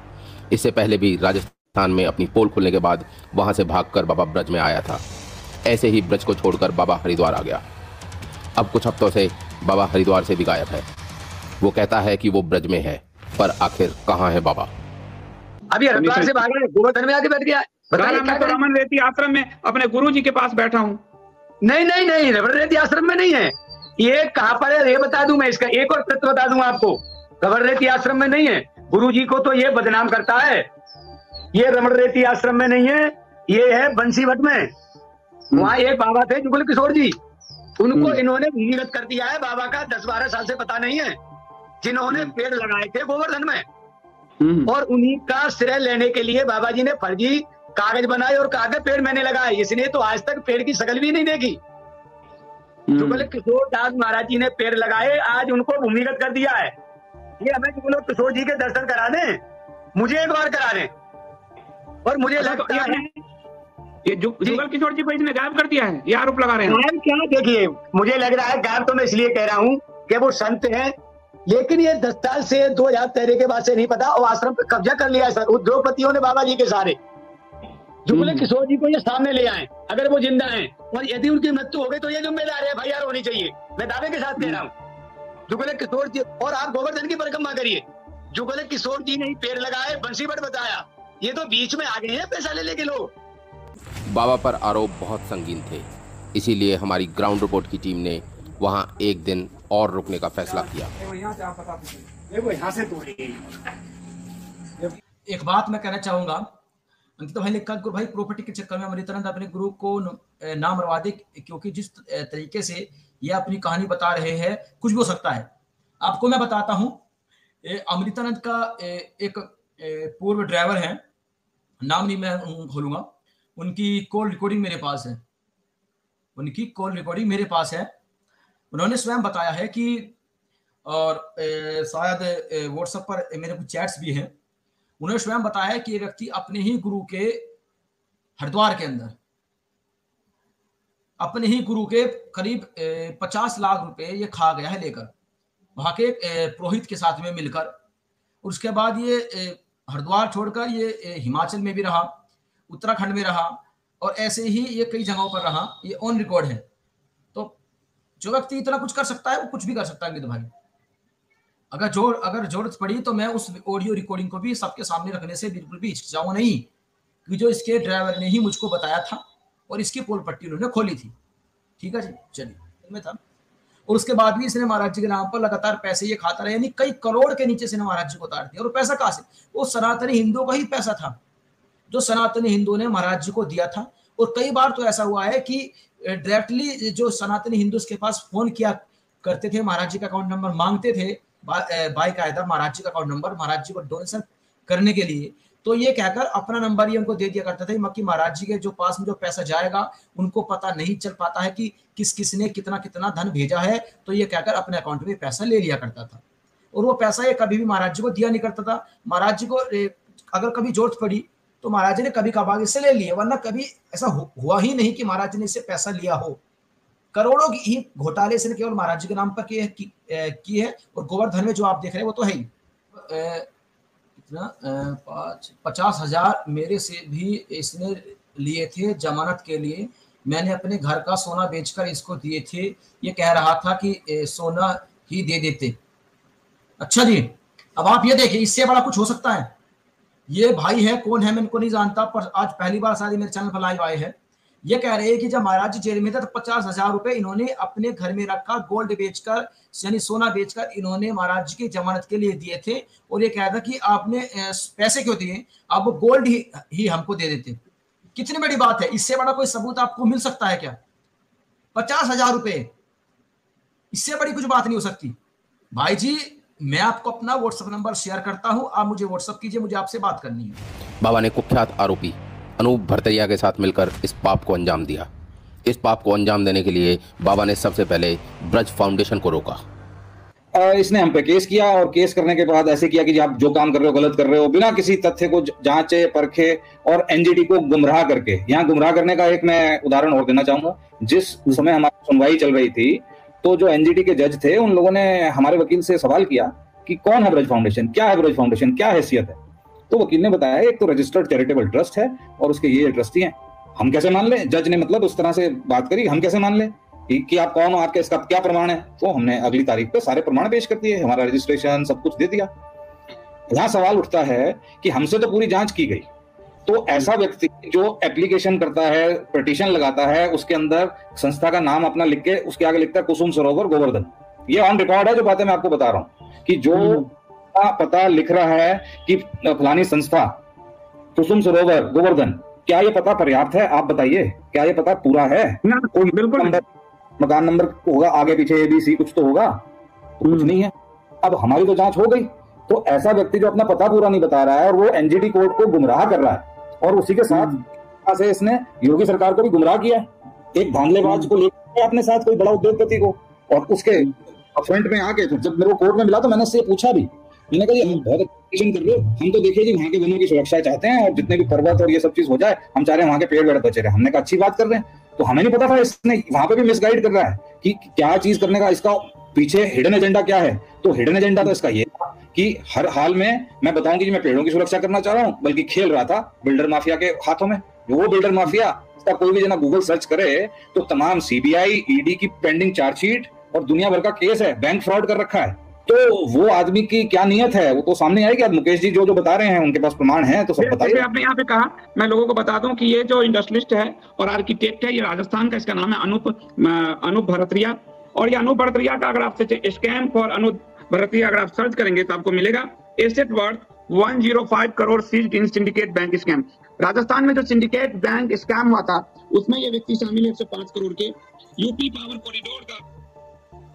इससे पहले भी राजस्थान में अपनी पोल खुलने के बाद वहां से भागकर बाबा ब्रज में आया था। ऐसे ही ब्रज को छोड़कर बाबा हरिद्वार आ गया। अब कुछ हफ्तों से बाबा हरिद्वार से भी गायब है। वो कहता है कि वो ब्रज में है, पर आखिर कहाँ है बाबा? अभी हरिद्वार से भाग गए, गोवर्धन में आके बैठ गया। मैं तो रमन रेती आश्रम में अपने गुरु जी के पास बैठा हूँ। नहीं नहीं नहीं, रमन रेती आश्रम में नहीं है। ये कहाँ पर है ये बता दूं मैं, इसका एक और तथ्य बता दूं आपको। रमन रेती आश्रम में नहीं है। गुरु जी को तो ये बदनाम करता है। ये रमन रेती आश्रम में नहीं है, ये है बंसीवट में। वहाँ एक बाबा थे जुगल किशोर जी, उनको इन्होंने भूमिगत कर दिया है। बाबा का 10-12 साल से पता नहीं है, जिन्होंने पेड़ लगाए थे गोवर्धन में। और उन्हीं का श्रेय लेने के लिए बाबा जी ने फर्जी कागज बनाए और कागज पेड़ मैंने लगाए। इसने तो आज तक पेड़ की शकल भी नहीं देखी। जुगल किशोर दास महाराज जी ने पेड़ लगाए, आज उनको भूमिगत कर दिया है। ये हमें जुगल किशोर जी के दर्शन करा दें, मुझे एक बार करा दें। और मुझे लगता है ये जुगल किशोर जी को इसने गायब कर दिया है, ये आरोप लगा रहे हैं। क्या देखिए, मुझे लग रहा है गायब तो मैं इसलिए कह रहा हूँ कि वो संत हैं, लेकिन ये 10 साल से 2013 के बाद से नहीं पता। और आश्रम पे कब्जा कर लिया है सर उद्योगपतियों ने, बाबा जी के सारे। जुगल किशोर जी को ये सामने ले आए अगर वो जिंदा हैं, और यदि उनकी मृत्यु हो गई तो ये जिम्मेदार है, FIR होनी चाहिए। मैं दावे के साथ कह रहा हूँ जुगल किशोर जी। और आप गोवर्धन की परिक्रमा करिए, जुगल किशोर जी ने ही पेड़ लगाए, बंसीवट बताया। ये तो बीच में आ गए हैं पैसा ले लेके लोग। बाबा पर आरोप बहुत संगीन थे, इसीलिए हमारी ग्राउंड रिपोर्ट की टीम ने वहां एक दिन और रुकने का फैसला किया। एक बात मैं कहना चाहूंगा, अंकित भाई लिखा गुरु भाई प्रॉपर्टी के चक्कर में अमृतानंद अपने गुरु को ना मरवा दे, क्योंकि जिस तरीके से ये अपनी कहानी बता रहे हैं कुछ भी हो सकता है। आपको मैं बताता हूं, अमृतानंद का एक पूर्व ड्राइवर है, नाम नहीं मैं खोलूंगा, उनकी कॉल रिकॉर्डिंग मेरे पास है। उनकी कॉल रिकॉर्डिंग मेरे पास है। उन्होंने स्वयं बताया है कि, और शायद व्हाट्सएप पर मेरे कुछ चैट्स भी हैं, उन्होंने स्वयं बताया है कि ये व्यक्ति अपने ही गुरु के हरिद्वार के अंदर अपने ही गुरु के करीब 50 लाख रुपए ये खा गया है लेकर, वहां के पुरोहित के साथ में मिलकर और उसके बाद ये हरिद्वार छोड़कर ये हिमाचल में भी रहा, उत्तराखंड में रहा, और ऐसे ही ये कई जगहों पर रहा। ये ऑन रिकॉर्ड है। तो जो व्यक्ति इतना कुछ कर सकता है वो कुछ भी कर सकता है अंकित भाई। अगर जरूरत पड़ी तो मैं उस ऑडियो रिकॉर्डिंग को भी सबके सामने रखने से बिल्कुल भी हिचकिचाऊंगा नहीं, कि जो इसके ड्राइवर ने ही मुझको बताया था और इसकी पोल पट्टी उन्होंने खोली थी। ठीक है जी, चलिए में था। और उसके बाद भी इसने महाराज जी के नाम पर लगातार पैसे ये खाता रहा, यानी कई करोड़ के नीचे से महाराज जी को उतार दिया। और पैसा कहां से? वो सनातनी हिंदुओं का ही पैसा था जो सनातनी हिंदुओं ने महाराज जी को दिया था। और कई बार तो ऐसा हुआ है कि डायरेक्टली जो सनातनी हिंदू उसके पास फोन किया करते थे, महाराज जी का अकाउंट नंबर मांगते थे बाकायदा महाराज जी का अकाउंट नंबर महाराज जी को डोनेशन करने के लिए, तो ये कहकर अपना नंबर ही उनको दे दिया करता था कि महाराज जी के जो पास में जो पैसा जाएगा उनको पता नहीं चल पाता है कि किसने कितना कितना धन भेजा है, तो ये कहकर अपने अकाउंट में पैसा ले लिया करता था। और वो पैसा ये कभी भी महाराज जी को दिया नहीं करता था। महाराज जी को अगर कभी जरूरत पड़ी तो महाराज जी ने कभी कभार इससे ले लिए, वरना कभी ऐसा हुआ ही नहीं कि महाराज जी ने इससे पैसा लिया हो। करोड़ों की ही घोटाले से केवल महाराज जी के नाम पर की है। और गोवर्धन में जो आप देख रहे हैं वो तो है ही। इतना 50,000 मेरे से भी इसने लिए थे जमानत के लिए, मैंने अपने घर का सोना बेचकर इसको दिए थे। ये कह रहा था कि सोना ही दे देते। अच्छा जी, अब आप ये देखिए, इससे बड़ा कुछ हो सकता है? ये भाई है, कौन है मैं इनको नहीं जानता, पर आज पहली बार शायद मेरे चैनल पर लाइव आए हैं। ये कह रहे हैं कि जब महाराज जी जेल में थे तो 50,000 रुपए इन्होंने अपने घर में रखा, गोल्ड बेचकर यानी सोना बेचकर इन्होंने महाराज जी की जमानत के लिए दिए थे। और ये कह रहा था कि आपने पैसे क्यों दिए, आप वो गोल्ड ही हमको दे देते। कितनी बड़ी बात है, इससे बड़ा कोई सबूत आपको मिल सकता है क्या? 50,000 रुपए, इससे बड़ी कुछ बात नहीं हो सकती। भाई जी, मैं आपको अपना व्हाट्सएप नंबर शेयर करता हूं, आप मुझे व्हाट्सएप कीजिए, मुझे आपसे बात करनी है। बाबा ने कुख्यात आरोपी अनूप भरतरिया के साथ मिलकर इस पाप को अंजाम दिया। इस पाप को अंजाम देने के लिए बाबा ने सबसे पहले ब्रज फाउंडेशन को रोका। इसने हम पे केस किया और केस करने के बाद ऐसे किया कि आप जो काम कर रहे हो गलत कर रहे हो, बिना किसी तथ्य को जांचे परखे और एनजीटी को गुमराह करके। यहाँ गुमराह करने का एक मैं उदाहरण और देना चाहूंगा। जिस समय हमारी सुनवाई चल रही थी तो जो एनजीटी के जज थे उन लोगों ने हमारे वकील से सवाल किया कि कौन है ब्रज फाउंडेशन, क्या है ब्रज फाउंडेशन, क्या हैसियत है। तो वकील ने बताया एक तो रजिस्टर्ड चैरिटेबल ट्रस्ट है और उसके ये ट्रस्टी हैं। हम कैसे मान लें? जज ने मतलब उस तरह से बात करी, हम कैसे मान लें कि आप कौन हो, आपके इसका क्या प्रमाण है। तो हमने अगली तारीख पे सारे प्रमाण पेश कर दिए, हमारा रजिस्ट्रेशन सब कुछ दे दिया। यहाँ सवाल उठता है कि हमसे तो पूरी जांच की गई, तो ऐसा व्यक्ति जो एप्लीकेशन करता है, पिटीशन लगाता है, उसके अंदर संस्था का नाम अपना लिख के उसके आगे लिखता है कुसुम सरोवर गोवर्धन। ये ऑन रिकॉर्ड है जो बातें मैं आपको बता रहा हूँ कि जो पता लिख रहा है कि फलानी संस्था कुसुम सरोवर गोवर्धन, क्या ये पता पर्याप्त है? आप बताइए, क्या ये पता पूरा है? कोई बिल्कुल मकान नंबर होगा, आगे पीछे ABC कुछ तो होगा, तो कुछ नहीं है। अब हमारी तो जांच हो गई, तो ऐसा व्यक्ति जो अपना पता पूरा नहीं बता रहा है और वो एनजीटी कोर्ट को गुमराह कर रहा है और उसी के साथ से इसने योगी सरकार को भी गुमराह किया। एक धांधलेबाज को लेकर अपने साथ कोई बड़ा उद्योगपति को, और उसके फ्रंट में आके जब मेरे को कोर्ट में मिला तो मैंने इससे पूछा भी, मैंने कहा ये बहुत एप्लीकेशन कर रहे हो, हम तो देखिए जी वहाँ के वनों की सुरक्षा चाहते हैं और जितने भी पर्वत और ये सब चीज हो जाए, हम चाह रहे हैं वहाँ के पेड़ वेड़ बचे रहे। हमने कहा अच्छी बात कर रहे हैं। तो हमें नहीं पता था इसने वहां पे भी मिसगाइड कर रहा है कि क्या चीज करने का, इसका पीछे हिडन एजेंडा क्या है। तो हिडन एजेंडा तो इसका ये था कि हर हाल में मैं बताऊंगी कि मैं पेड़ों की सुरक्षा करना चाह रहा हूँ, बल्कि खेल रहा था बिल्डर माफिया के हाथों में। वो बिल्डर माफिया, इसका कोई भी जना गूगल सर्च करे तो तमाम सीबीआई ईडी की पेंडिंग चार्जशीट और दुनिया भर का केस है, बैंक फ्रॉड कर रखा है। तो वो आदमी की क्या नियत है वो तो सामने आएगी। अब मुकेश जी जो बता रहे हैं उनके पास प्रमाण है तो सब बताइए। आपने यहाँ पे कहा, मैं लोगों को बता दूं कि ये जो इंडस्ट्रियलिस्ट है और आर्किटेक्ट है, ये राजस्थान का, इसका नाम है अनूप भरतरिया। और ये अनूप भरतरिया का अगर आप स्कैम फॉर अनूप भरतरिया अगर आप सर्च करेंगे तो आपको मिलेगा एसेट वर्थ 105 करोड़ सीज्ड इन सिंडिकेट बैंक स्कैम। राजस्थान में जो सिंडिकेट बैंक स्कैम हुआ था उसमें ये व्यक्ति शामिल है 105 करोड़ के। यूपी पावर कॉरिडोर का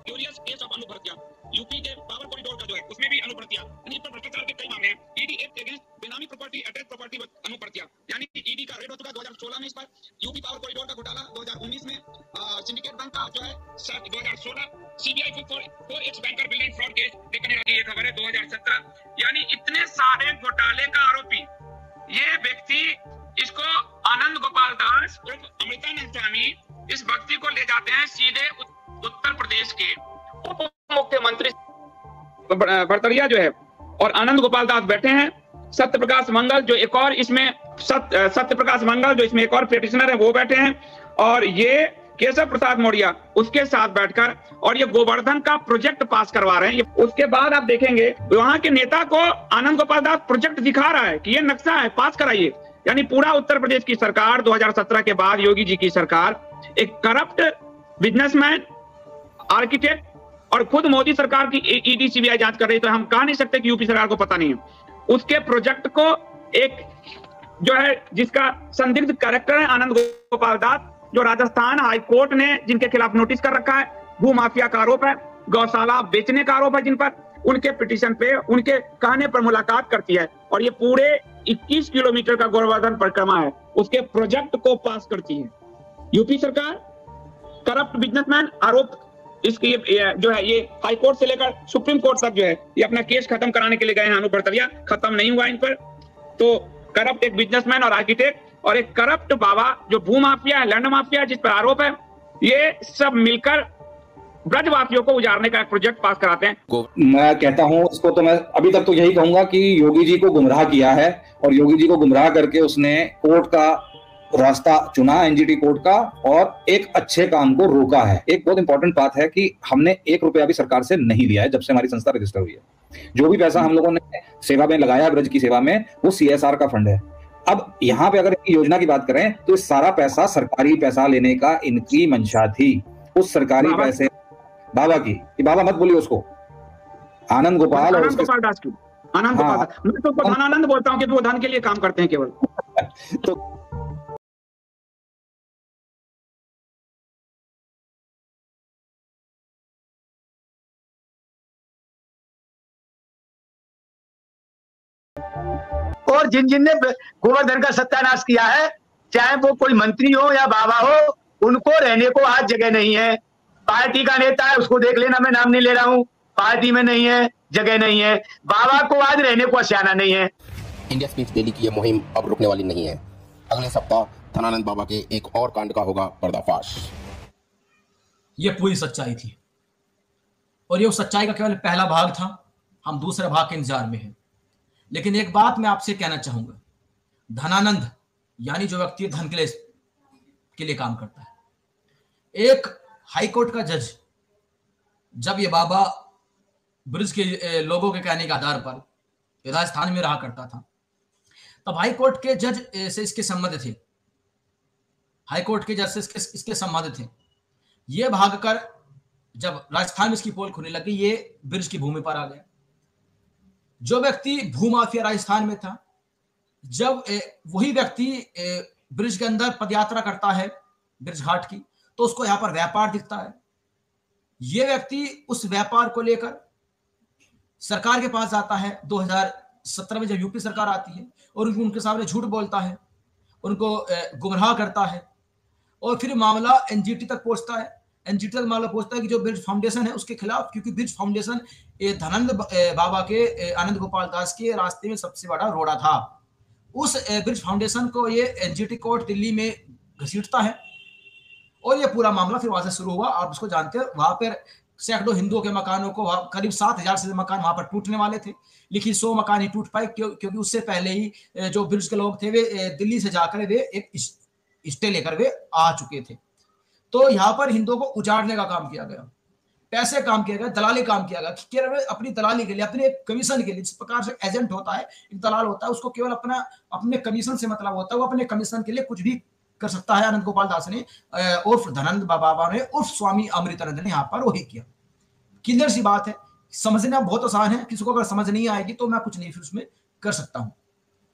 curious case of Anup Bhartariya, UP के पावर कॉरिडोर का जो है उसमें भी अनूप भरतरिया, यानी पर भ्रष्टाचार के कई मामले हैं। ईडी एक्ट अगेंस्ट बेनामी property attach property Anoop Bhartaria, यानी कि ईडी का रेड हो चुका 2016 में इस पर। यूपी पावर कॉरिडोर का घोटाला 2019 में, सिंडिकेट बैंक का जो है 2016, सीबीआई को 4X banker billion fraud case देखने वाली ये खबर है 2017। यानी इतने सारे घोटाले का आरोपी ये व्यक्ति, इसको आनंद गोपाल दास उर्फ अमृतानंद स्वामी, इस व्यक्ति को ले जाते हैं सीधे उत्तर प्रदेश के उप मुख्यमंत्री भरतरिया जो है और आनंद गोपाल दास बैठे हैं, सत्यप्रकाश मंगल जो एक और इसमें सत्यप्रकाश मंगल जो इसमें एक और पिटिशनर है वो बैठे हैं, और ये केशव प्रसाद मौर्य उसके साथ बैठकर और ये गोवर्धन का प्रोजेक्ट पास करवा रहे हैं। उसके बाद आप देखेंगे वहां के नेता को आनंद गोपाल दास प्रोजेक्ट दिखा रहा है कि ये नक्शा है, पास कराइए। यानी पूरा उत्तर प्रदेश की सरकार 2017 के बाद योगी जी की सरकार एक करप्ट बिजनेसमैन, आर्किटेक्ट और खुद मोदी सरकार की ईडी सीबीआई जांच कर रही है, तो हम कह नहीं सकते कि यूपी सरकार को पता नहीं है। उसके प्रोजेक्ट को एक जो है जिसका संदिग्ध कैरेक्टर है आनंद गोपाल दास, जो राजस्थान हाई कोर्ट ने जिनके खिलाफ नोटिस कर रखा है, भू माफिया का आरोप है, गौशाला बेचने का आरोप है जिन पर, उनके पिटीशन पे उनके कहने पर मुलाकात करती है और ये पूरे 21 किलोमीटर का गोवर्धन परिक्रमा है उसके प्रोजेक्ट को पास करती है। यूपी सरकार करप्ट बिजनेसमैन आरोप इसकी जो है ये हाई कोर्ट से लेकर सुप्रीम कोर्ट तक जो है ये अपना केस खत्म कराने के लिए गए हैं। अनूप भरतरिया खत्म नहीं हुआ इन पर। तो करप्ट एक बिजनेसमैन और आर्किटेक्ट और एक करप्ट बाबा जो भू माफिया है, लैंड माफिया है, जिस पर आरोप है, ये सब मिलकर ब्रजवासियों को उजाड़ने का एक प्रोजेक्ट पास कराते हैं। मैं कहता हूं इसको, तो मैं अभी तक तो यही कहूंगा कि योगी जी को गुमराह किया है और योगी जी को गुमराह करके उसने कोर्ट का रास्ता चुना, एनजीटी कोर्ट का, और एक अच्छे काम को रोका है। एक बहुत इंपॉर्टेंट बात है कि हमने 1 रुपया भी सरकार से नहीं लिया है जब से हमारी संस्था रजिस्टर हुई है। जो भी पैसा हम लोगों ने सेवा में लगाया, ब्रज की सेवा में, वो CSR का फंड है। अब यहाँ पे अगर योजना की बात करें तो सारा पैसा सरकारी पैसा लेने का इनकी मंशा थी। उस सरकारी पैसे बाबा की, कि बाबा मत बोलिए उसको, आनंद गोपाल और गोपाल दास की, आनंद गोपाल दास, मैं तो धनानंद बोलता हूँ क्योंकि वो धन के लिए काम करते हैं केवल। तो और जिन जिन ने गोवर्धन का सत्यानाश किया है, चाहे वो कोई मंत्री हो या बाबा हो, उनको रहने को आज जगह नहीं है। पार्टी का नेता है उसको देख लेना, मैं नाम नहीं ले रहा हूँ, पार्टी में नहीं है, जगह नहीं है। बाबा को आज रहने को आशियाना नहीं है। इंडिया स्पीच डेली की ये मुहिम अब रुकने वाली नहीं है। अगले सप्ताह धनानंद बाबा के एक और कांड का होगा पर्दाफाश। ये पूरी सच्चाई थी और ये उस सच्चाई का केवल पहला भाग था। हम दूसरे भाग के इंतजार में हैं। लेकिन एक बात मैं आपसे कहना चाहूंगा, धनानंद यानी जो व्यक्ति धन के लिए काम करता है, एक हाई कोर्ट का जज जब ये बाबा ब्रिज के लोगों के कहने के आधार पर राजस्थान में रहा करता था, तब हाई कोर्ट के जज से इसके संबंध थे, हाई कोर्ट के जज से इसके संबंध थे। ये भागकर जब राजस्थान में इसकी पोल खुलने लगी, ये ब्रिज की भूमि पर आ गया। जो व्यक्ति भूमाफिया राजस्थान में था, जब वही व्यक्ति ब्रिज के अंदर पदयात्रा करता है ब्रिज घाट की, तो उसको यहां पर व्यापार दिखता है। यह व्यक्ति उस व्यापार को लेकर सरकार के पास आता है 2017 में, जब यूपी सरकार आती है, और उनके सामने झूठ बोलता है, उनको गुमराह करता है, और फिर मामला एनजीटी तक पहुंचता है। एनजीटी तक मामला पहुंचता है कि जो ब्रिज फाउंडेशन है उसके खिलाफ, क्योंकि ब्रिज फाउंडेशन धनानंद बाबा के आनंद गोपाल दास के रास्ते में सबसे बड़ा रोड़ा था। उस ब्रिज फाउंडेशन को ये एनजीटी कोर्ट दिल्ली में घसीटता है और ये पूरा मामला फिर वहां से शुरू हुआ। आप उसको जानते हैं, वहां पर सैकड़ों हिंदुओं के मकानों को, करीब 7,000 से मकान वहां पर टूटने वाले थे, लेकिन 100 मकान ही टूट पाए, क्योंकि उससे पहले ही जो ब्रिज के लोग थे वे दिल्ली से जाकर वे एक स्टे लेकर वे आ चुके थे। तो यहाँ पर हिंदुओं को उजाड़ने का काम किया गया, पैसे काम किया गया, दलाली काम किया गया, केवल अपनी दलाली के लिए, अपने कमीशन के लिए। जिस प्रकार से एजेंट होता है, एक दलाल होता है, उसको केवल अपने कमीशन से मतलब होता है, वो अपने कमीशन के लिए कुछ भी कर सकता है। आनंद गोपाल दास ने उर्फ धनानंद बाबा ने उर्फ स्वामी अमृतानंद ने यहाँ पर वही किया। क्लियर सी बात है, समझना बहुत आसान है। किसी को अगर समझ नहीं आएगी तो मैं कुछ नहीं फिर उसमें कर सकता हूँ।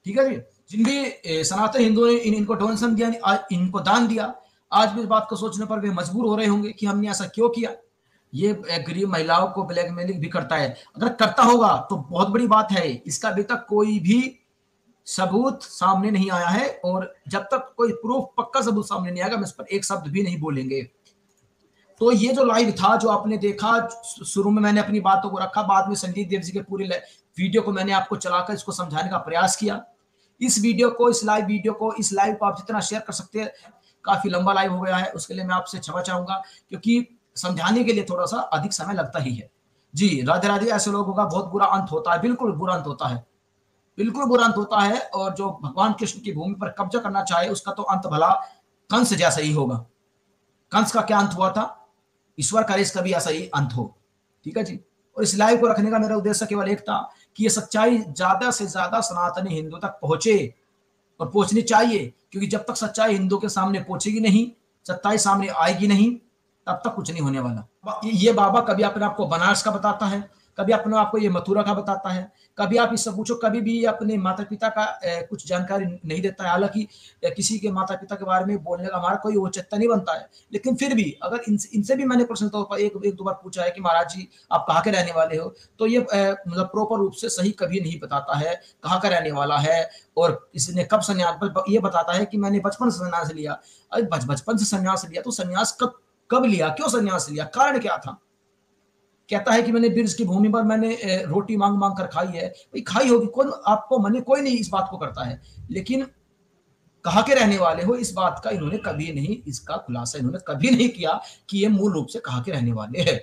ठीक है जी। जिन भी सनातन हिंदुओं ने इनको डोनेशन दिया, इनको दान दिया, आज भी इस बात को सोचने पर वे मजबूर हो रहे होंगे कि हमने ऐसा क्यों किया। ये गरीब महिलाओं को ब्लैकमेलिंग भी करता है। अगर करता होगा तो बहुत बड़ी बात है, इसका अभी तक कोई भी सबूत सामने नहीं आया है, और जब तक कोई प्रूफ, पक्का सबूत सामने नहीं आएगा, हम इस पर एक शब्द भी नहीं बोलेंगे। तो ये जो लाइव था, जो आपने देखा, शुरू में मैंने अपनी बातों को रखा, बाद में संजीव देव जी के पूरे वीडियो को मैंने आपको चलाकर इसको समझाने का प्रयास किया। इस वीडियो को, इस लाइव वीडियो को, इस लाइव को आप जितना शेयर कर सकते हैं, काफी लंबा लाइव हो गया है, उसके लिए मैं आपसे क्षमा चाहूंगा, क्योंकि समझाने के लिए थोड़ा सा अधिक समय लगता ही है। जी, राधे राधे। ऐसे लोगों का बहुत बुरा अंत होता है, बिल्कुल बुरा अंत होता है, बिल्कुल बुरा अंत होता है। और जो भगवान कृष्ण की भूमि पर कब्जा करना चाहे उसका तो अंत भला कंस जैसा ही होगा। कंस का क्या अंत हुआ था, ईश्वर करे इसका भी ऐसा ही अंत हो। ठीक है जी। और इस लाइव को रखने का मेरा उद्देश्य केवल एक था कि ये सच्चाई ज्यादा से ज्यादा सनातनी हिंदू तक पहुंचे, और पहुंचनी चाहिए, क्योंकि जब तक सच्चाई हिंदू के सामने पहुंचेगी नहीं, सच्चाई सामने आएगी नहीं, तब तक कुछ नहीं होने वाला। ये बाबा कभी अपने आप को बनारस का बताता है, कभी अपने आप को ये मथुरा का बताता है, कभी आप इससे पूछो कभी भी अपने माता पिता का कुछ जानकारी नहीं देता है। हालांकि किसी के माता पिता के बारे में बोलने का हमारा कोई औचित्य नहीं बनता है, लेकिन फिर भी अगर इनसे भी मैंने पर्सनल तौर पर एक दो बार पूछा है कि महाराज जी आप कहाँ के रहने वाले हो, तो ये मतलब प्रॉपर रूप से सही कभी नहीं बताता है कहाँ का रहने वाला है और किसी ने कब संन्यास। ये बताता है कि मैंने बचपन से संन्यास लिया। अरे बचपन से संन्यास लिया तो संन्यास कब लिया, क्यों संन्यास लिया, कारण क्या था? कहता है कि मैंने बिरज की भूमि पर मैंने रोटी मांग मांग कर खाई है। भाई खाई होगी, कौन आपको मने, कोई नहीं इस बात को करता है, लेकिन कहाँ के रहने वाले हो इस बात का इन्होंने कभी नहीं, इसका खुलासा इन्होंने कभी नहीं किया कि ये मूल रूप से कहाँ के रहने वाले हैं।